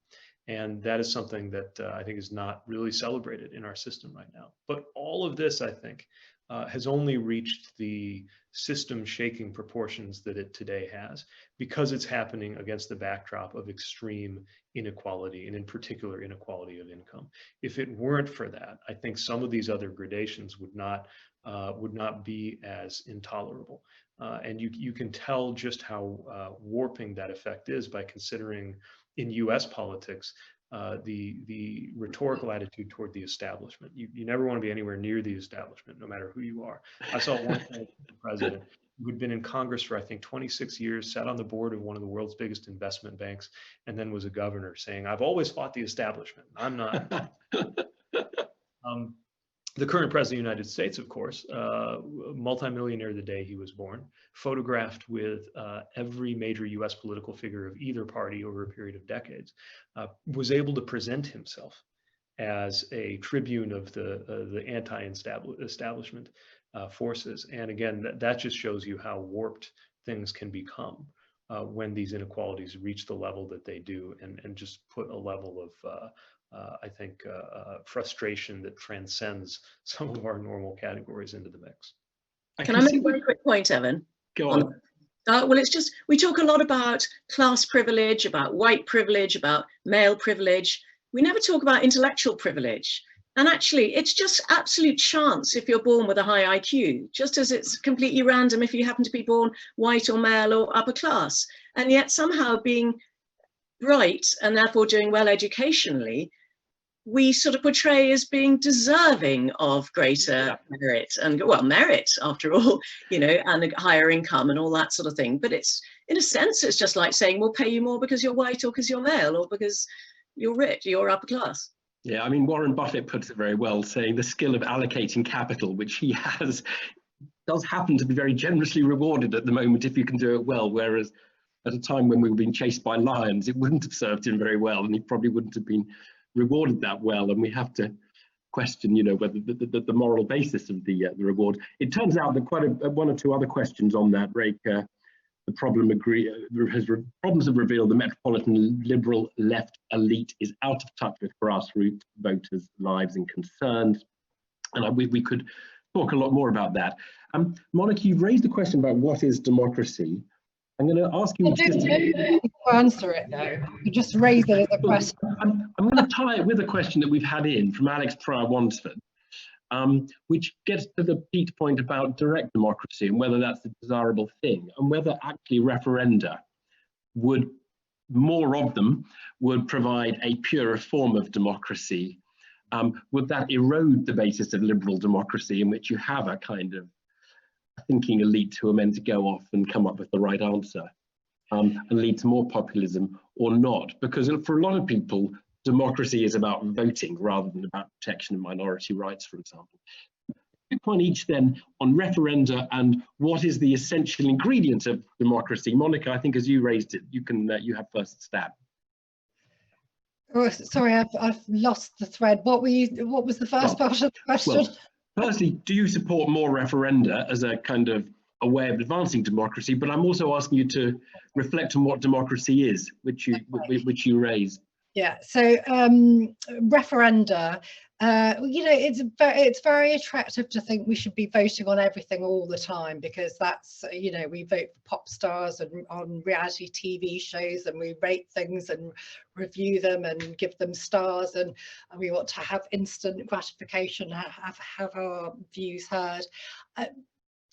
And that is something that I think is not really celebrated in our system right now. But all of this, I think, has only reached the system shaking proportions that it today has because it's happening against the backdrop of extreme inequality, and in particular inequality of income. If it weren't for that, I think some of these other gradations would not be as intolerable. And you can tell just how warping that effect is by considering in US politics the rhetorical attitude toward the establishment. You never want to be anywhere near the establishment, no matter who you are. I saw one president who'd been in Congress for, I think, 26 years, sat on the board of one of the world's biggest investment banks, and then was a governor saying, "I've always fought the establishment. I'm not." The current president of the United States, of course, multimillionaire the day he was born, photographed with every major US political figure of either party over a period of decades, was able to present himself as a tribune of the anti-establishment forces. And again, that just shows you how warped things can become when these inequalities reach the level that they do, and just put a level of I think frustration that transcends some of our normal categories into the mix. Can I make one quick point, Evan? Go on. Well, it's just, we talk a lot about class privilege, about white privilege, about male privilege. We never talk about intellectual privilege. And actually, it's just absolute chance if you're born with a high IQ, just as it's completely random if you happen to be born white or male or upper class. And yet somehow being bright and therefore doing well educationally, we sort of portray as being deserving of greater merit, and well, merit after all, you know, and a higher income and all that sort of thing. But it's, in a sense, it's just like saying we'll pay you more because you're white or because you're male or because you're rich, you're upper class. Yeah, I mean, Warren Buffett puts it very well, saying the skill of allocating capital, which he has, does happen to be very generously rewarded at the moment if you can do it well, whereas at a time when we were being chased by lions, it wouldn't have served him very well, and he probably wouldn't have been rewarded that well. And we have to question, you know, whether the moral basis of the reward. It turns out that quite one or two other questions on that, Rake, the problems have revealed the metropolitan liberal left elite is out of touch with grassroots voters' lives and concerns. And we could talk a lot more about that. Monica, you've raised a question about what is democracy. I'm going to ask you to answer it though. You just raise it as a question. I'm going to tie it with a question that we've had in from Alex Pryor-Wansford, which gets to the Pete point about direct democracy and whether that's a desirable thing, and whether actually referenda would, more of them, would provide a purer form of democracy. Would that erode the basis of liberal democracy, in which you have a kind of thinking elite who are meant to go off and come up with the right answer, and lead to more populism, or not? Because for a lot of people, democracy is about voting rather than about protection of minority rights, for example. Quick point each then on referenda and what is the essential ingredient of democracy. Monica, I think as you raised it, you can you have first stab. Oh, sorry, I've lost the thread. What was the first part of the question? Well, firstly, do you support more referenda as a kind of a way of advancing democracy? But I'm also asking you to reflect on what democracy is, which you raised. Yeah, so referenda, you know, it's very attractive to think we should be voting on everything all the time, because that's, you know, we vote for pop stars and on reality TV shows, and we rate things and review them and give them stars, and we want to have instant gratification, have our views heard.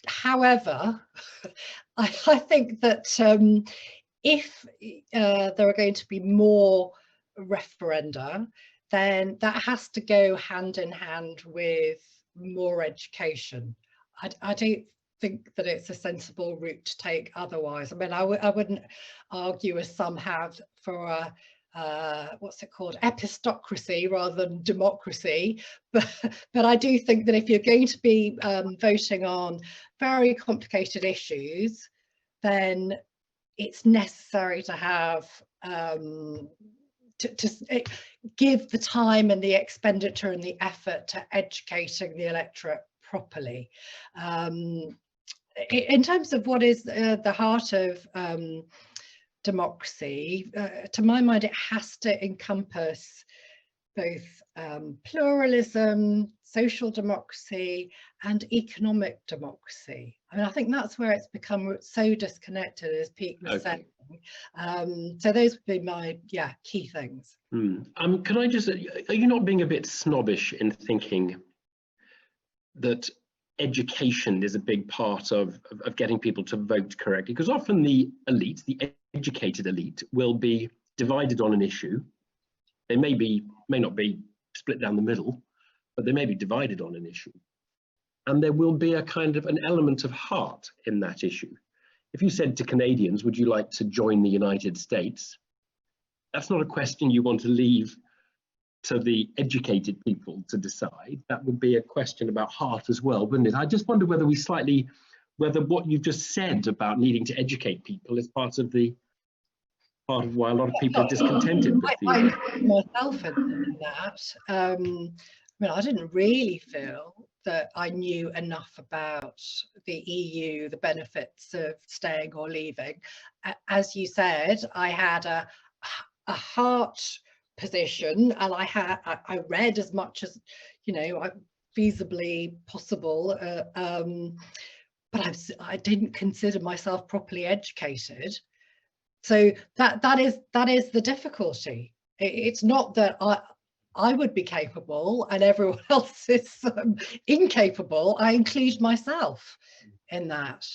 However, I think that if there are going to be more referenda, then that has to go hand in hand with more education. I don't think that it's a sensible route to take otherwise. I mean, I wouldn't argue, as some have, for a what's it called, epistocracy rather than democracy, but I do think that if you're going to be voting on very complicated issues, then it's necessary to have to give the time and the expenditure and the effort to educating the electorate properly. In terms of what is the heart of democracy, to my mind, it has to encompass both pluralism, social democracy, and economic democracy. I mean, I think that's where it's become so disconnected, as Pete was saying. So those would be my key things. Can I just, are you not being a bit snobbish in thinking that education is a big part of getting people to vote correctly? Because often the elite, the educated elite, will be divided on an issue. They may not be split down the middle, but they may be divided on an issue. And there will be a kind of an element of heart in that issue. If you said to Canadians, would you like to join the United States? That's not a question you want to leave to the educated people to decide. That would be a question about heart as well, wouldn't it? I just wonder whether whether what you've just said about needing to educate people is part of the part of why a lot of people are discontented with I the. include myself in that. I mean, I didn't really feel that I knew enough about the EU, the benefits of staying or leaving. As you said, I had a heart position, and I read as much as, you know, feasibly possible, but I didn't consider myself properly educated. So that is the difficulty. It's not that I would be capable and everyone else is incapable. I include myself in that.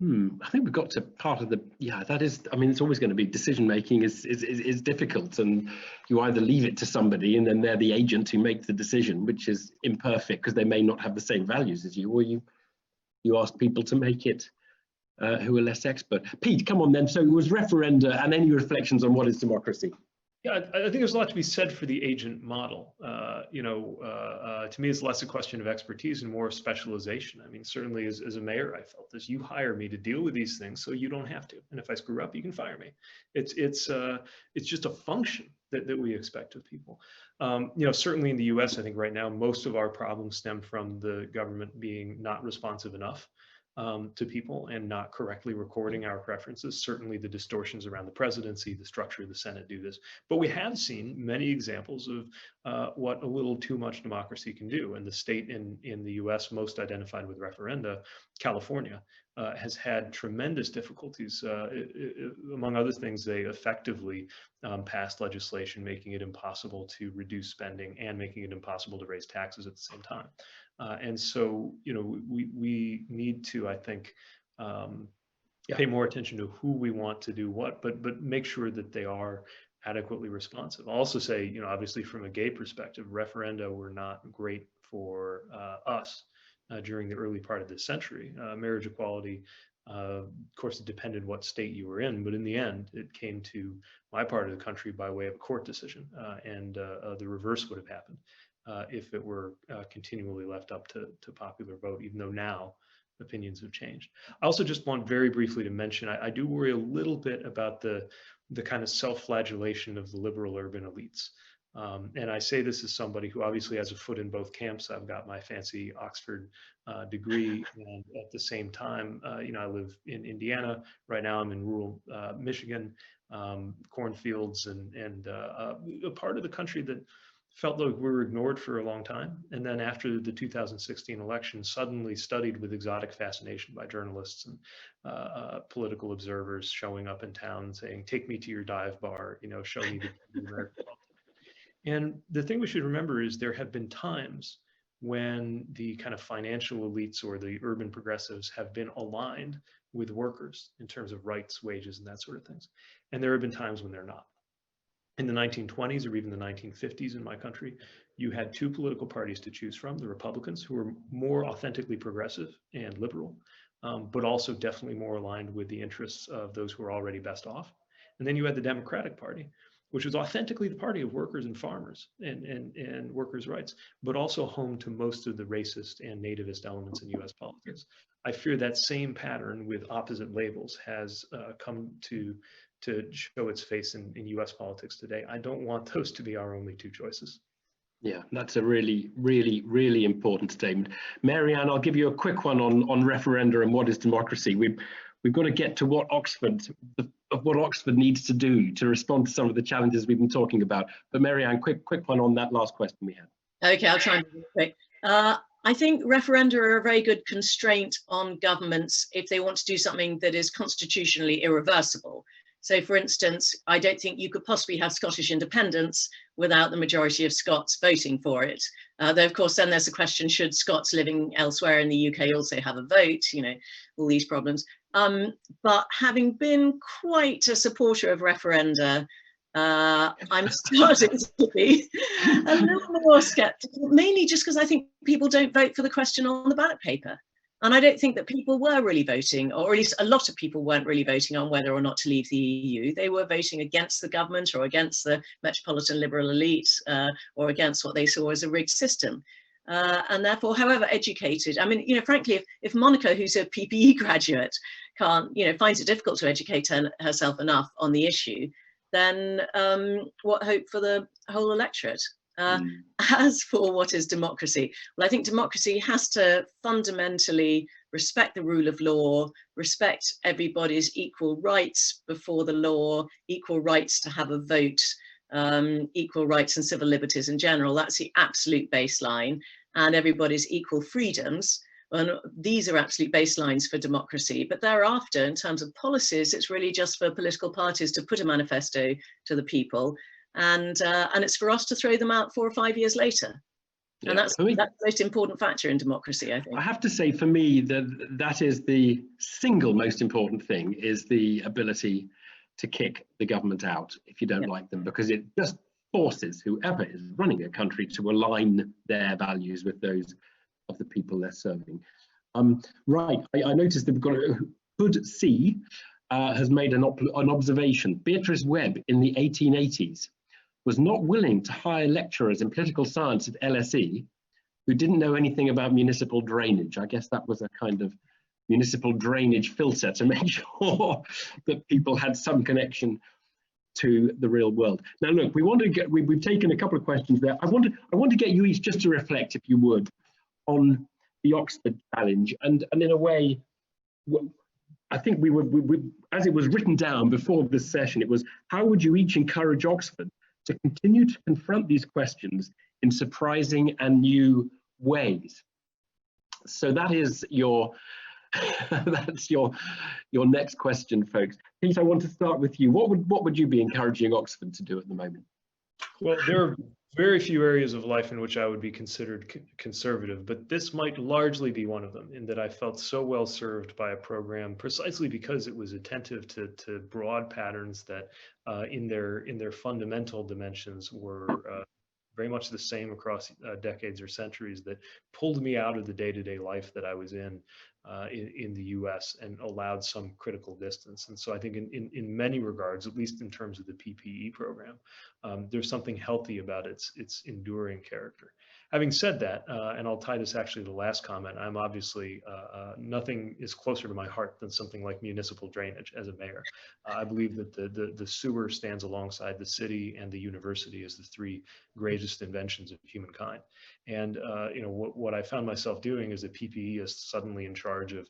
I think we've got to part of the, that is, I mean, it's always going to be decision making is difficult, and you either leave it to somebody and then they're the agent who makes the decision, which is imperfect because they may not have the same values as you, or you ask people to make it who are less expert. Pete, come on then. So it was referenda, and any reflections on what is democracy? Yeah, I think there's a lot to be said for the agent model. To me, it's less a question of expertise and more of specialization. I mean, certainly as a mayor, I felt this. You hire me to deal with these things, so you don't have to. And if I screw up, you can fire me. It's just a function that we expect of people. Certainly in the U.S., I think right now most of our problems stem from the government being not responsive enough to people and not correctly recording our preferences. Certainly the distortions around the presidency, the structure of the Senate do this. But we have seen many examples of what a little too much democracy can do. And the state in the US most identified with referenda, California, has had tremendous difficulties. Among other things, they effectively passed legislation making it impossible to reduce spending and making it impossible to raise taxes at the same time. And so, we need to, I think, pay more attention to who we want to do what, but make sure that they are adequately responsive. I'll also say, obviously from a gay perspective, referenda were not great for us during the early part of this century. Marriage equality, of course, it depended what state you were in, but in the end, it came to my part of the country by way of a court decision, and the reverse would have happened if it were continually left up to popular vote, even though now opinions have changed. I also just want very briefly to mention, I do worry a little bit about the kind of self-flagellation of the liberal urban elites. And I say this as somebody who obviously has a foot in both camps. I've got my fancy Oxford degree, and at the same time, I live in Indiana. Right now I'm in rural Michigan, cornfields, and a part of the country that felt like we were ignored for a long time. And then after the 2016 election, suddenly studied with exotic fascination by journalists and political observers showing up in town saying, take me to your dive bar, show me the American politics. And the thing we should remember is there have been times when the kind of financial elites or the urban progressives have been aligned with workers in terms of rights, wages, and that sort of things. And there have been times when they're not. In the 1920s or even the 1950s in my country, you had two political parties to choose from: the Republicans, who were more authentically progressive and liberal, but also definitely more aligned with the interests of those who are already best off. And then you had the Democratic Party, which was authentically the party of workers and farmers and workers' rights, but also home to most of the racist and nativist elements in US politics. I fear that same pattern with opposite labels has come to show its face in US politics today. I don't want those to be our only two choices. Yeah, that's a really, really, really important statement. Marianne, I'll give you a quick one on referenda and what is democracy. We've got to get to what Oxford needs to do to respond to some of the challenges we've been talking about. But Marianne, quick one on that last question we had. Okay, I'll try and be quick. I think referenda are a very good constraint on governments if they want to do something that is constitutionally irreversible. So, for instance, I don't think you could possibly have Scottish independence without the majority of Scots voting for it. Though, of course, then there's a question, should Scots living elsewhere in the UK also have a vote? All these problems. But having been quite a supporter of referenda, I'm starting to be a little more skeptical, mainly just because I think people don't vote for the question on the ballot paper. And I don't think that people were really voting, or at least a lot of people weren't really voting on whether or not to leave the EU. They were voting against the government or against the metropolitan liberal elite or against what they saw as a rigged system. And therefore, however educated, I mean, you know, frankly, if Monica, who's a PPE graduate, can't, you know, finds it difficult to educate herself enough on the issue, then what hope for the whole electorate? As for what is democracy, well, I think democracy has to fundamentally respect the rule of law, respect everybody's equal rights before the law, equal rights to have a vote, equal rights and civil liberties in general. That's the absolute baseline, and everybody's equal freedoms. And these are absolute baselines for democracy. But thereafter, in terms of policies, it's really just for political parties to put a manifesto to the people, and it's for us to throw them out 4 or 5 years later. And that's the most important factor in democracy, I think. I have to say, for me, that is the single most important thing, is the ability to kick the government out if you don't like them, because it just forces whoever is running a country to align their values with those of the people they're serving. Right, I noticed that we've got Hood C has made an observation. Beatrice Webb in the 1880s was not willing to hire lecturers in political science at LSE who didn't know anything about municipal drainage. I guess that was a kind of municipal drainage filter to make sure that people had some connection to the real world. Now, look, we want to get, we've taken a couple of questions there. I want to get you each just to reflect, if you would, on the Oxford challenge, and in a way, I think we as it was written down before this session, it was, how would you each encourage Oxford to continue to confront these questions in surprising and new ways? So that is your that's your next question, folks. Pete, I want to start with you. What would you be encouraging Oxford to do at the moment? Well, there are very few areas of life in which I would be considered conservative, but this might largely be one of them, in that I felt so well served by a program precisely because it was attentive to broad patterns that in their fundamental dimensions were very much the same across decades or centuries, that pulled me out of the day-to-day life that I was in the US and allowed some critical distance. And so I think in many regards, at least in terms of the PPE program, there's something healthy about its enduring character. Having said that, and I'll tie this actually to the last comment, I'm obviously, nothing is closer to my heart than something like municipal drainage as a mayor. I believe that the sewer stands alongside the city and the university as the 3 greatest inventions of humankind. And you know, what I found myself doing as a PPE is suddenly in charge of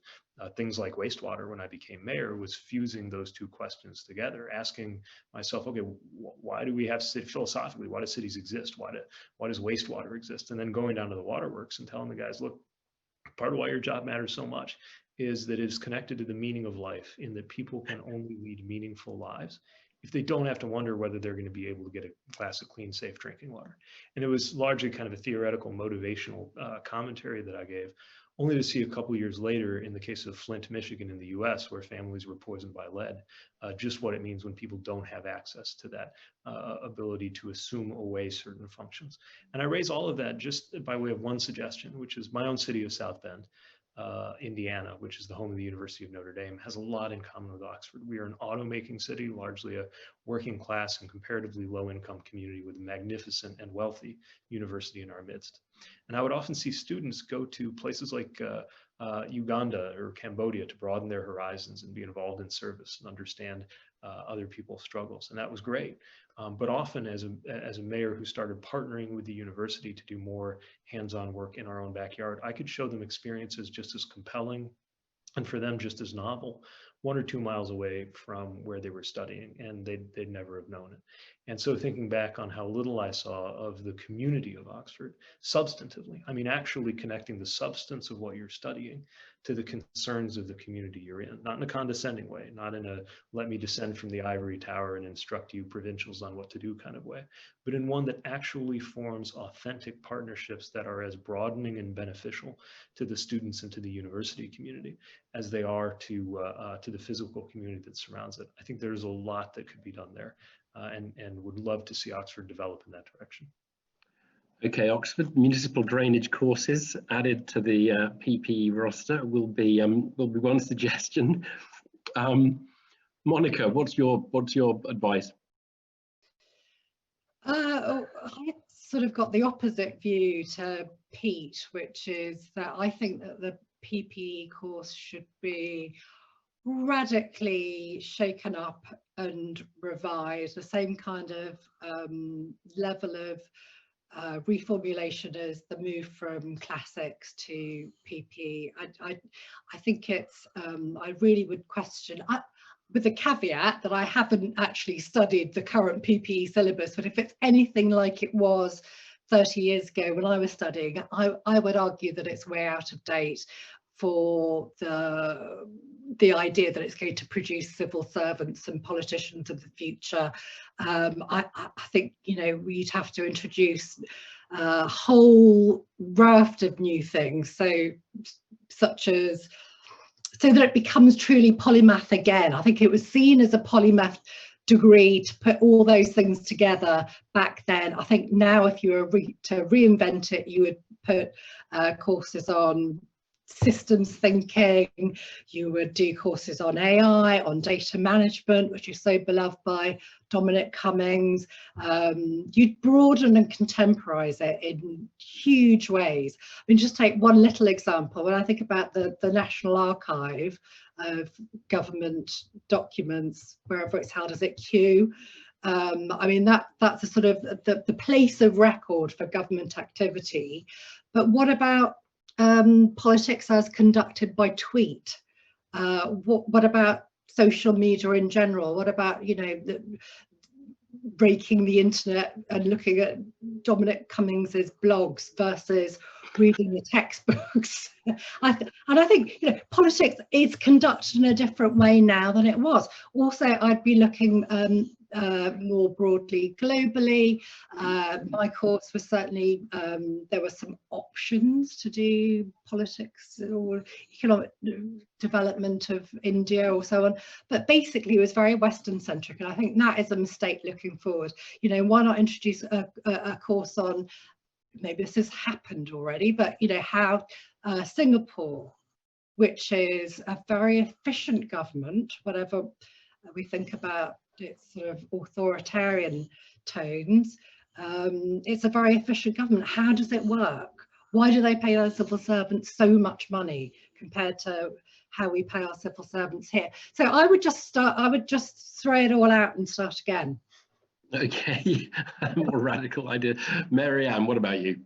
things like wastewater when I became mayor, was fusing those 2 questions together, asking myself, okay, why do we have philosophically, why do cities exist? Why does wastewater exist? And then going down to the waterworks and telling the guys, look, part of why your job matters so much is that it is connected to the meaning of life, in that people can only lead meaningful lives if they don't have to wonder whether they're going to be able to get a glass of clean, safe drinking water. And it was largely kind of a theoretical, motivational commentary that I gave, only to see a couple years later, in the case of Flint, Michigan in the US, where families were poisoned by lead, just what it means when people don't have access to that ability to assume away certain functions. And I raise all of that just by way of one suggestion, which is my own city of South Bend, Indiana, which is the home of the University of Notre Dame, has a lot in common with Oxford. We are an auto-making city, largely a working class and comparatively low-income community with a magnificent and wealthy university in our midst. And I would often see students go to places like Uganda or Cambodia to broaden their horizons and be involved in service and understand other people's struggles. And that was great. But often as a mayor who started partnering with the university to do more hands-on work in our own backyard, I could show them experiences just as compelling and for them just as novel, 1 or 2 miles away from where they were studying, and they'd never have known it. And so thinking back on how little I saw of the community of Oxford substantively, I mean, actually connecting the substance of what you're studying to the concerns of the community you're in, not in a condescending way, not in a let me descend from the ivory tower and instruct you provincials on what to do kind of way, but in one that actually forms authentic partnerships that are as broadening and beneficial to the students and to the university community as they are to the physical community that surrounds it. I think there's a lot that could be done there, and would love to see Oxford develop in that direction. Okay, Oxford municipal drainage courses added to the PPE roster will be one suggestion. Monica, what's your advice? I'd sort of got the opposite view to Pete, which is that I think that the PPE course should be radically shaken up and revised, the same kind of level of reformulation as the move from classics to PPE. I think it's, I really would question, with the caveat that I haven't actually studied the current PPE syllabus, but if it's anything like it was 30 years ago when I was studying, I would argue that it's way out of date for the idea that it's going to produce civil servants and politicians of the future. I think, you know, we'd have to introduce a whole raft of new things, such as, so that it becomes truly polymath again. I think it was seen as a polymath degree to put all those things together back then. I think now, if you were to reinvent it, you would put courses on systems thinking, you would do courses on AI, on data management, which is so beloved by Dominic Cummings. You'd broaden and contemporize it in huge ways. I mean, just take one little example. When I think about the National Archive of government documents, wherever it's held, is it Kew? I mean, that's a sort of the place of record for government activity. But what about politics as conducted by tweet? What about social media in general? What about, you know, breaking the internet and looking at Dominic Cummings's blogs versus reading the textbooks? I think, you know, politics is conducted in a different way now than it was. Also, I'd be looking more broadly globally. My course was certainly, there were some options to do politics or economic development of India or so on, but basically it was very Western centric, and I think that is a mistake looking forward. You know, why not introduce a course on, maybe this has happened already, but you know, how Singapore, which is a very efficient government, whatever we think about its sort of authoritarian tones, it's a very efficient government. How does it work? Why do they pay their civil servants so much money compared to how we pay our civil servants here? So I would just throw it all out and start again. Okay, more radical idea. Mary Ann, what about you?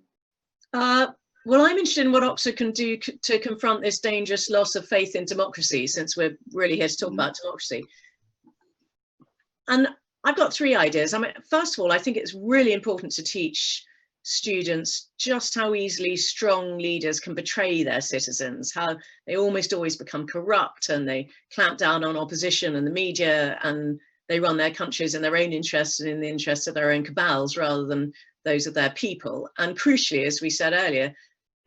Well, I'm interested in what Oxford can do to confront this dangerous loss of faith in democracy, since we're really here to talk about democracy. And I've got three ideas. I mean, first of all, I think it's really important to teach students just how easily strong leaders can betray their citizens, how they almost always become corrupt and they clamp down on opposition and the media, and they run their countries in their own interests and in the interests of their own cabals rather than those of their people. And crucially, as we said earlier,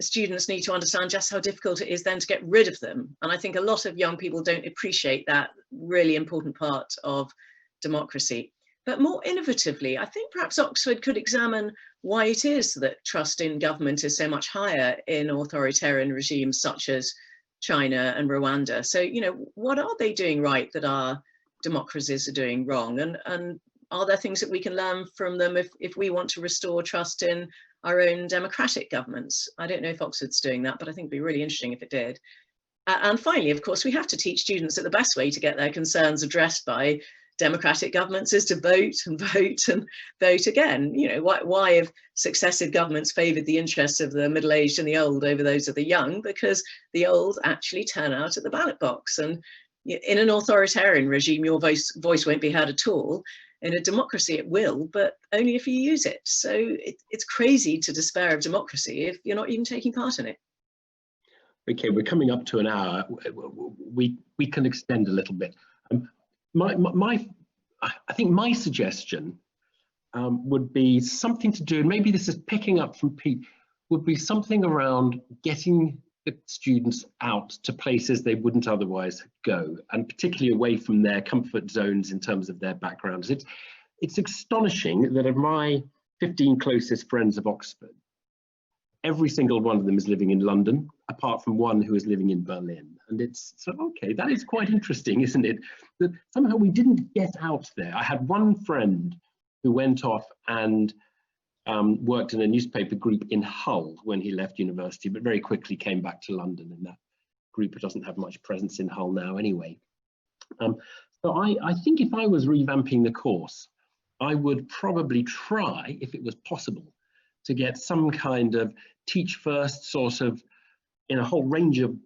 students need to understand just how difficult it is then to get rid of them. And I think a lot of young people don't appreciate that really important part of democracy. But more innovatively, I think perhaps Oxford could examine why it is that trust in government is so much higher in authoritarian regimes such as China and Rwanda. So, you know, what are they doing right that our democracies are doing wrong? And are there things that we can learn from them if we want to restore trust in our own democratic governments? I don't know if Oxford's doing that, but I think it'd be really interesting if it did. And finally, of course, we have to teach students that the best way to get their concerns addressed by democratic governments is to vote and vote and vote again. You know, why have successive governments favoured the interests of the middle-aged and the old over those of the young? Because the old actually turn out at the ballot box. And in an authoritarian regime, your voice won't be heard at all. In a democracy, it will, but only if you use it. So it's crazy to despair of democracy if you're not even taking part in it. Okay, we're coming up to an hour. We can extend a little bit. I think my suggestion would be something to do, and maybe this is picking up from Pete, would be something around getting the students out to places they wouldn't otherwise go, and particularly away from their comfort zones in terms of their backgrounds. It's astonishing that of my 15 closest friends of Oxford, every single one of them is living in London, apart from one who is living in Berlin. And it's so, okay, that is quite interesting, isn't it? That somehow we didn't get out there. I had one friend who went off and worked in a newspaper group in Hull when he left university, but very quickly came back to London, and that group doesn't have much presence in Hull now anyway. So I think if I was revamping the course, I would probably try, if it was possible, to get some kind of teach first sort of, in a whole range of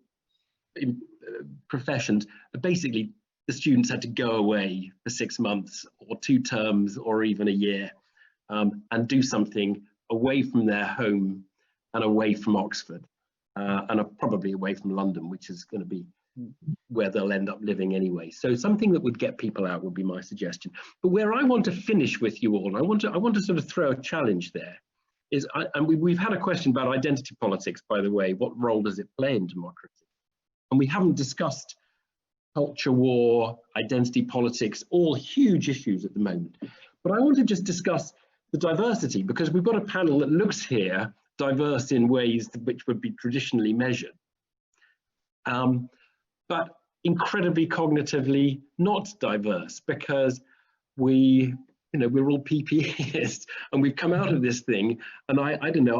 professions. Basically, the students had to go away for 6 months or 2 terms or even a year, and do something away from their home and away from Oxford, and probably away from London, which is going to be where they'll end up living anyway. So something that would get people out would be my suggestion. But where I want to finish with you all, I want to sort of throw a challenge there. And we've had a question about identity politics, by the way. What role does it play in democracy? And we haven't discussed culture war, identity politics, all huge issues at the moment. But I want to just discuss the diversity, because we've got a panel that looks here diverse in ways which would be traditionally measured, but incredibly cognitively not diverse, because we're all PPEists, and we've come out of this thing, and I don't know,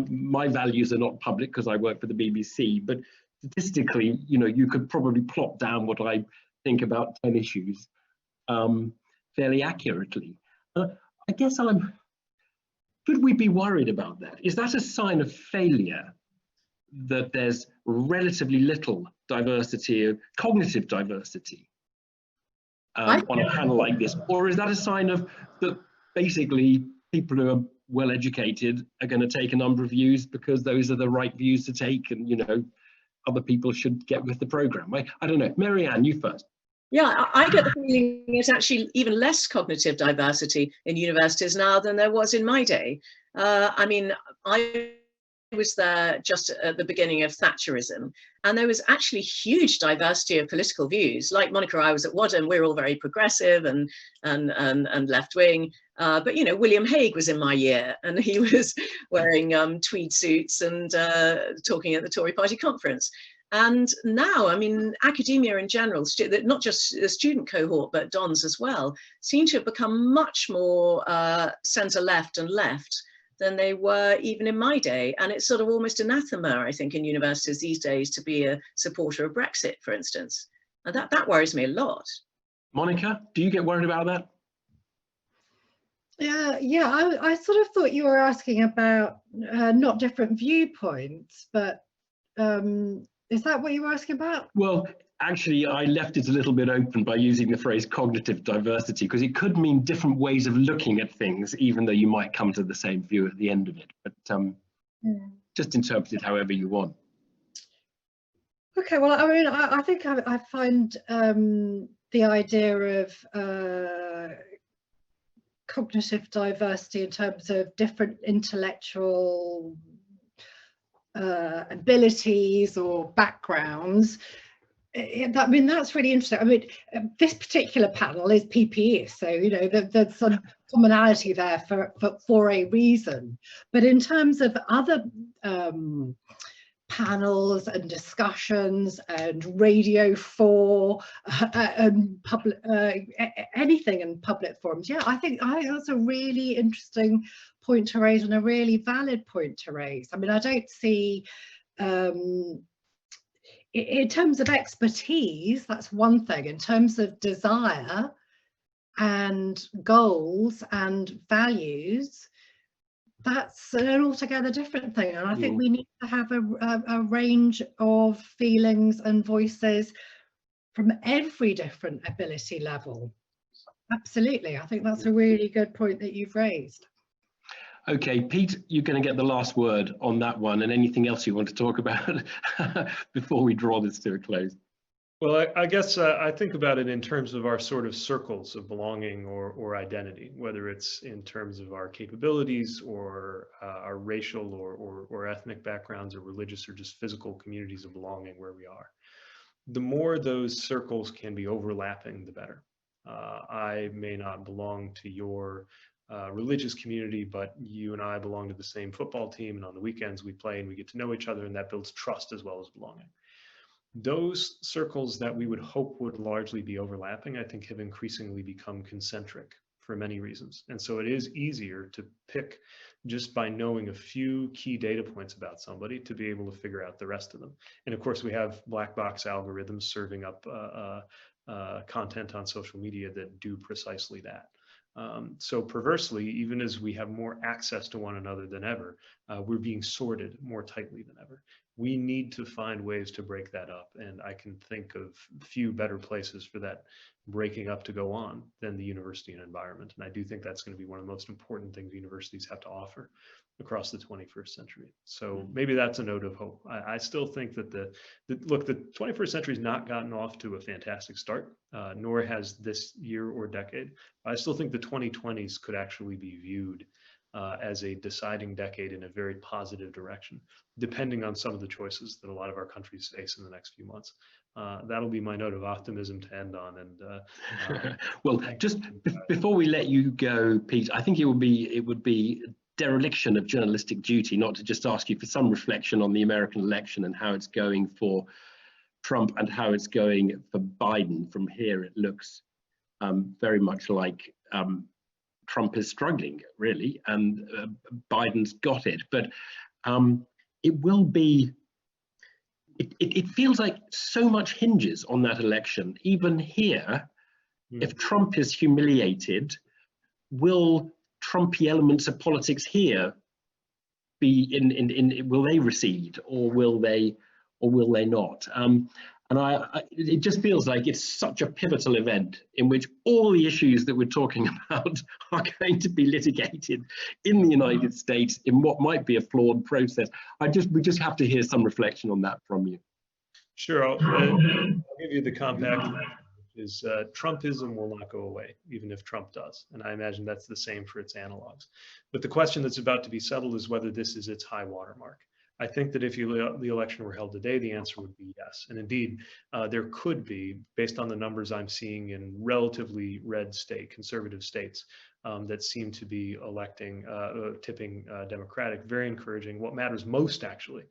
my values are not public because I work for the BBC, but statistically, you could probably plot down what I think about 10 issues fairly accurately. I guess should we be worried about that? Is that a sign of failure, that there's relatively little diversity, cognitive diversity, on a panel like this? Or is that a sign of that basically people who are well educated are going to take a number of views because those are the right views to take, and other people should get with the program? I don't know. Marianne, you first. Yeah, I get the feeling it's actually even less cognitive diversity in universities now than there was in my day. I mean, I was there just at the beginning of Thatcherism, and there was actually huge diversity of political views. Like Monica, I was at Wadham, we're all very progressive and left wing. But William Hague was in my year, and he was wearing tweed suits and talking at the Tory party conference. And now, I mean, academia in general, not just the student cohort, but Dons as well, seem to have become much more centre-left and left than they were even in my day. And it's sort of almost anathema, I think, in universities these days to be a supporter of Brexit, for instance. And that worries me a lot. Monica, do you get worried about that? Yeah, I sort of thought you were asking about not different viewpoints, but is that what you were asking about? Well, actually, I left it a little bit open by using the phrase cognitive diversity, because it could mean different ways of looking at things, even though you might come to the same view at the end of it. But just interpret it however you want. Okay, well, I mean, I think I find the idea of cognitive diversity in terms of different intellectual abilities or backgrounds, I mean, that's really interesting. I mean, this particular panel is PPE, so there's some commonality there for a reason. But in terms of other panels and discussions and Radio 4 and public anything in public forums, yeah, I think that's a really interesting point to raise and a really valid point to raise. I mean, I don't see in terms of expertise, that's one thing. In terms of desire and goals and values, that's an altogether different thing. And I think we need to have a range of feelings and voices from every different ability level. Absolutely. I think that's a really good point that you've raised. Okay, Pete, you're going to get the last word on that one, and anything else you want to talk about before we draw this to a close. Well, I guess I think about it in terms of our sort of circles of belonging or identity, whether it's in terms of our capabilities or our racial or ethnic backgrounds or religious or just physical communities of belonging where we are. The more those circles can be overlapping, the better. I may not belong to your religious community, but you and I belong to the same football team, and on the weekends we play and we get to know each other, and that builds trust as well as belonging. Those circles that we would hope would largely be overlapping, I think, have increasingly become concentric for many reasons. And so it is easier to pick just by knowing a few key data points about somebody to be able to figure out the rest of them. And of course, we have black box algorithms serving up content on social media that do precisely that. So perversely, even as we have more access to one another than ever, we're being sorted more tightly than ever. We need to find ways to break that up. And I can think of few better places for that breaking up to go on than the university and environment. And I do think that's going to be one of the most important things universities have to offer across the 21st century. So maybe that's a note of hope. I still think that look, the 21st century has not gotten off to a fantastic start, nor has this year or decade. I still think the 2020s could actually be viewed as a deciding decade in a very positive direction, depending on some of the choices that a lot of our countries face in the next few months. That'll be my note of optimism to end on. And well, just before we let you go, Pete, I think it would be dereliction of journalistic duty not to just ask you for some reflection on the American election and how it's going for Trump and how it's going for Biden. From here, it looks very much like Trump is struggling, really, and Biden's got it. But it will be, it feels like so much hinges on that election. Even here, if Trump is humiliated, will Trumpy elements of politics here be will they recede, or will they not? And it just feels like it's such a pivotal event in which all the issues that we're talking about are going to be litigated in the United States in what might be a flawed process. We just have to hear some reflection on that from you. Sure, I'll give you the compact. Is Trumpism will not go away, even if Trump does. And I imagine that's the same for its analogs. But the question that's about to be settled is whether this is its high watermark. I think that if the election were held today, the answer would be yes. And indeed, there could be, based on the numbers I'm seeing in relatively red conservative states that seem to be tipping Democratic, very encouraging. What matters most, actually,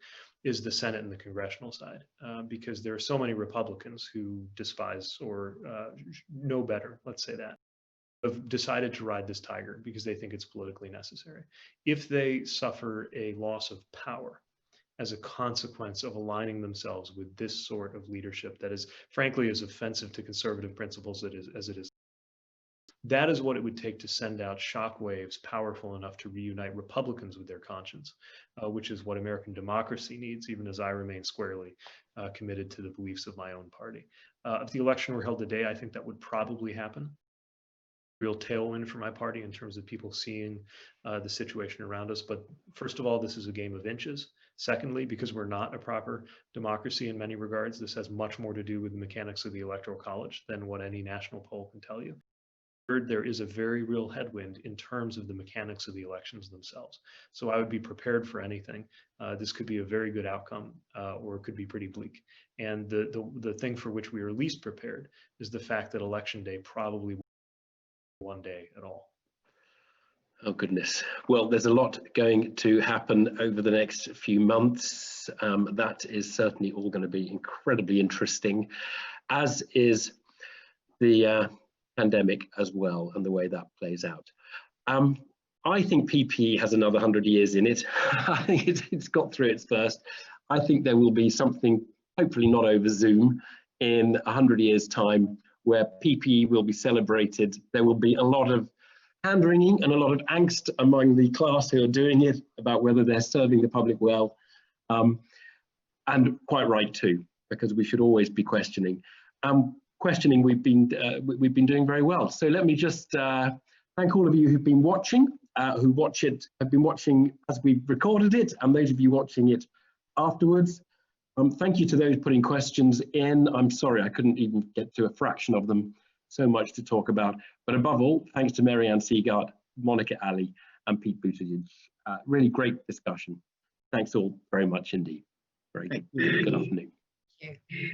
is the Senate and the congressional side, because there are so many Republicans who despise or know better, let's say that, have decided to ride this tiger because they think it's politically necessary. If they suffer a loss of power as a consequence of aligning themselves with this sort of leadership that is, frankly, as offensive to conservative principles as it is, that is what it would take to send out shockwaves powerful enough to reunite Republicans with their conscience, which is what American democracy needs, even as I remain squarely committed to the beliefs of my own party. If the election were held today, I think that would probably happen. Real tailwind for my party in terms of people seeing the situation around us. But first of all, this is a game of inches. Secondly, because we're not a proper democracy in many regards, this has much more to do with the mechanics of the Electoral College than what any national poll can tell you. Third, there is a very real headwind in terms of the mechanics of the elections themselves. So I would be prepared for anything. This could be a very good outcome, or it could be pretty bleak. And the thing for which we are least prepared is the fact that election day probably won't be one day at all. Oh, goodness. Well, there's a lot going to happen over the next few months. That is certainly all going to be incredibly interesting, as is the pandemic as well, and the way that plays out. I think PPE has another 100 years in it. I think it's got through its first. I think there will be something, hopefully not over Zoom, in 100 years' time, where PPE will be celebrated. There will be a lot of hand-wringing and a lot of angst among the class who are doing it about whether they're serving the public well, and quite right too, because we should always be questioning. Questioning we've been doing very well. So let me just thank all of you who've been watching, have been watching as we've recorded it, and those of you watching it afterwards. Thank you to those putting questions in. I'm sorry I couldn't even get to a fraction of them. So much to talk about. But above all, thanks to Marianne Sieghart, Monica Ali, and Pete Buttigieg. Really great discussion. Thanks all very much indeed. Very good. Good afternoon. Thank you.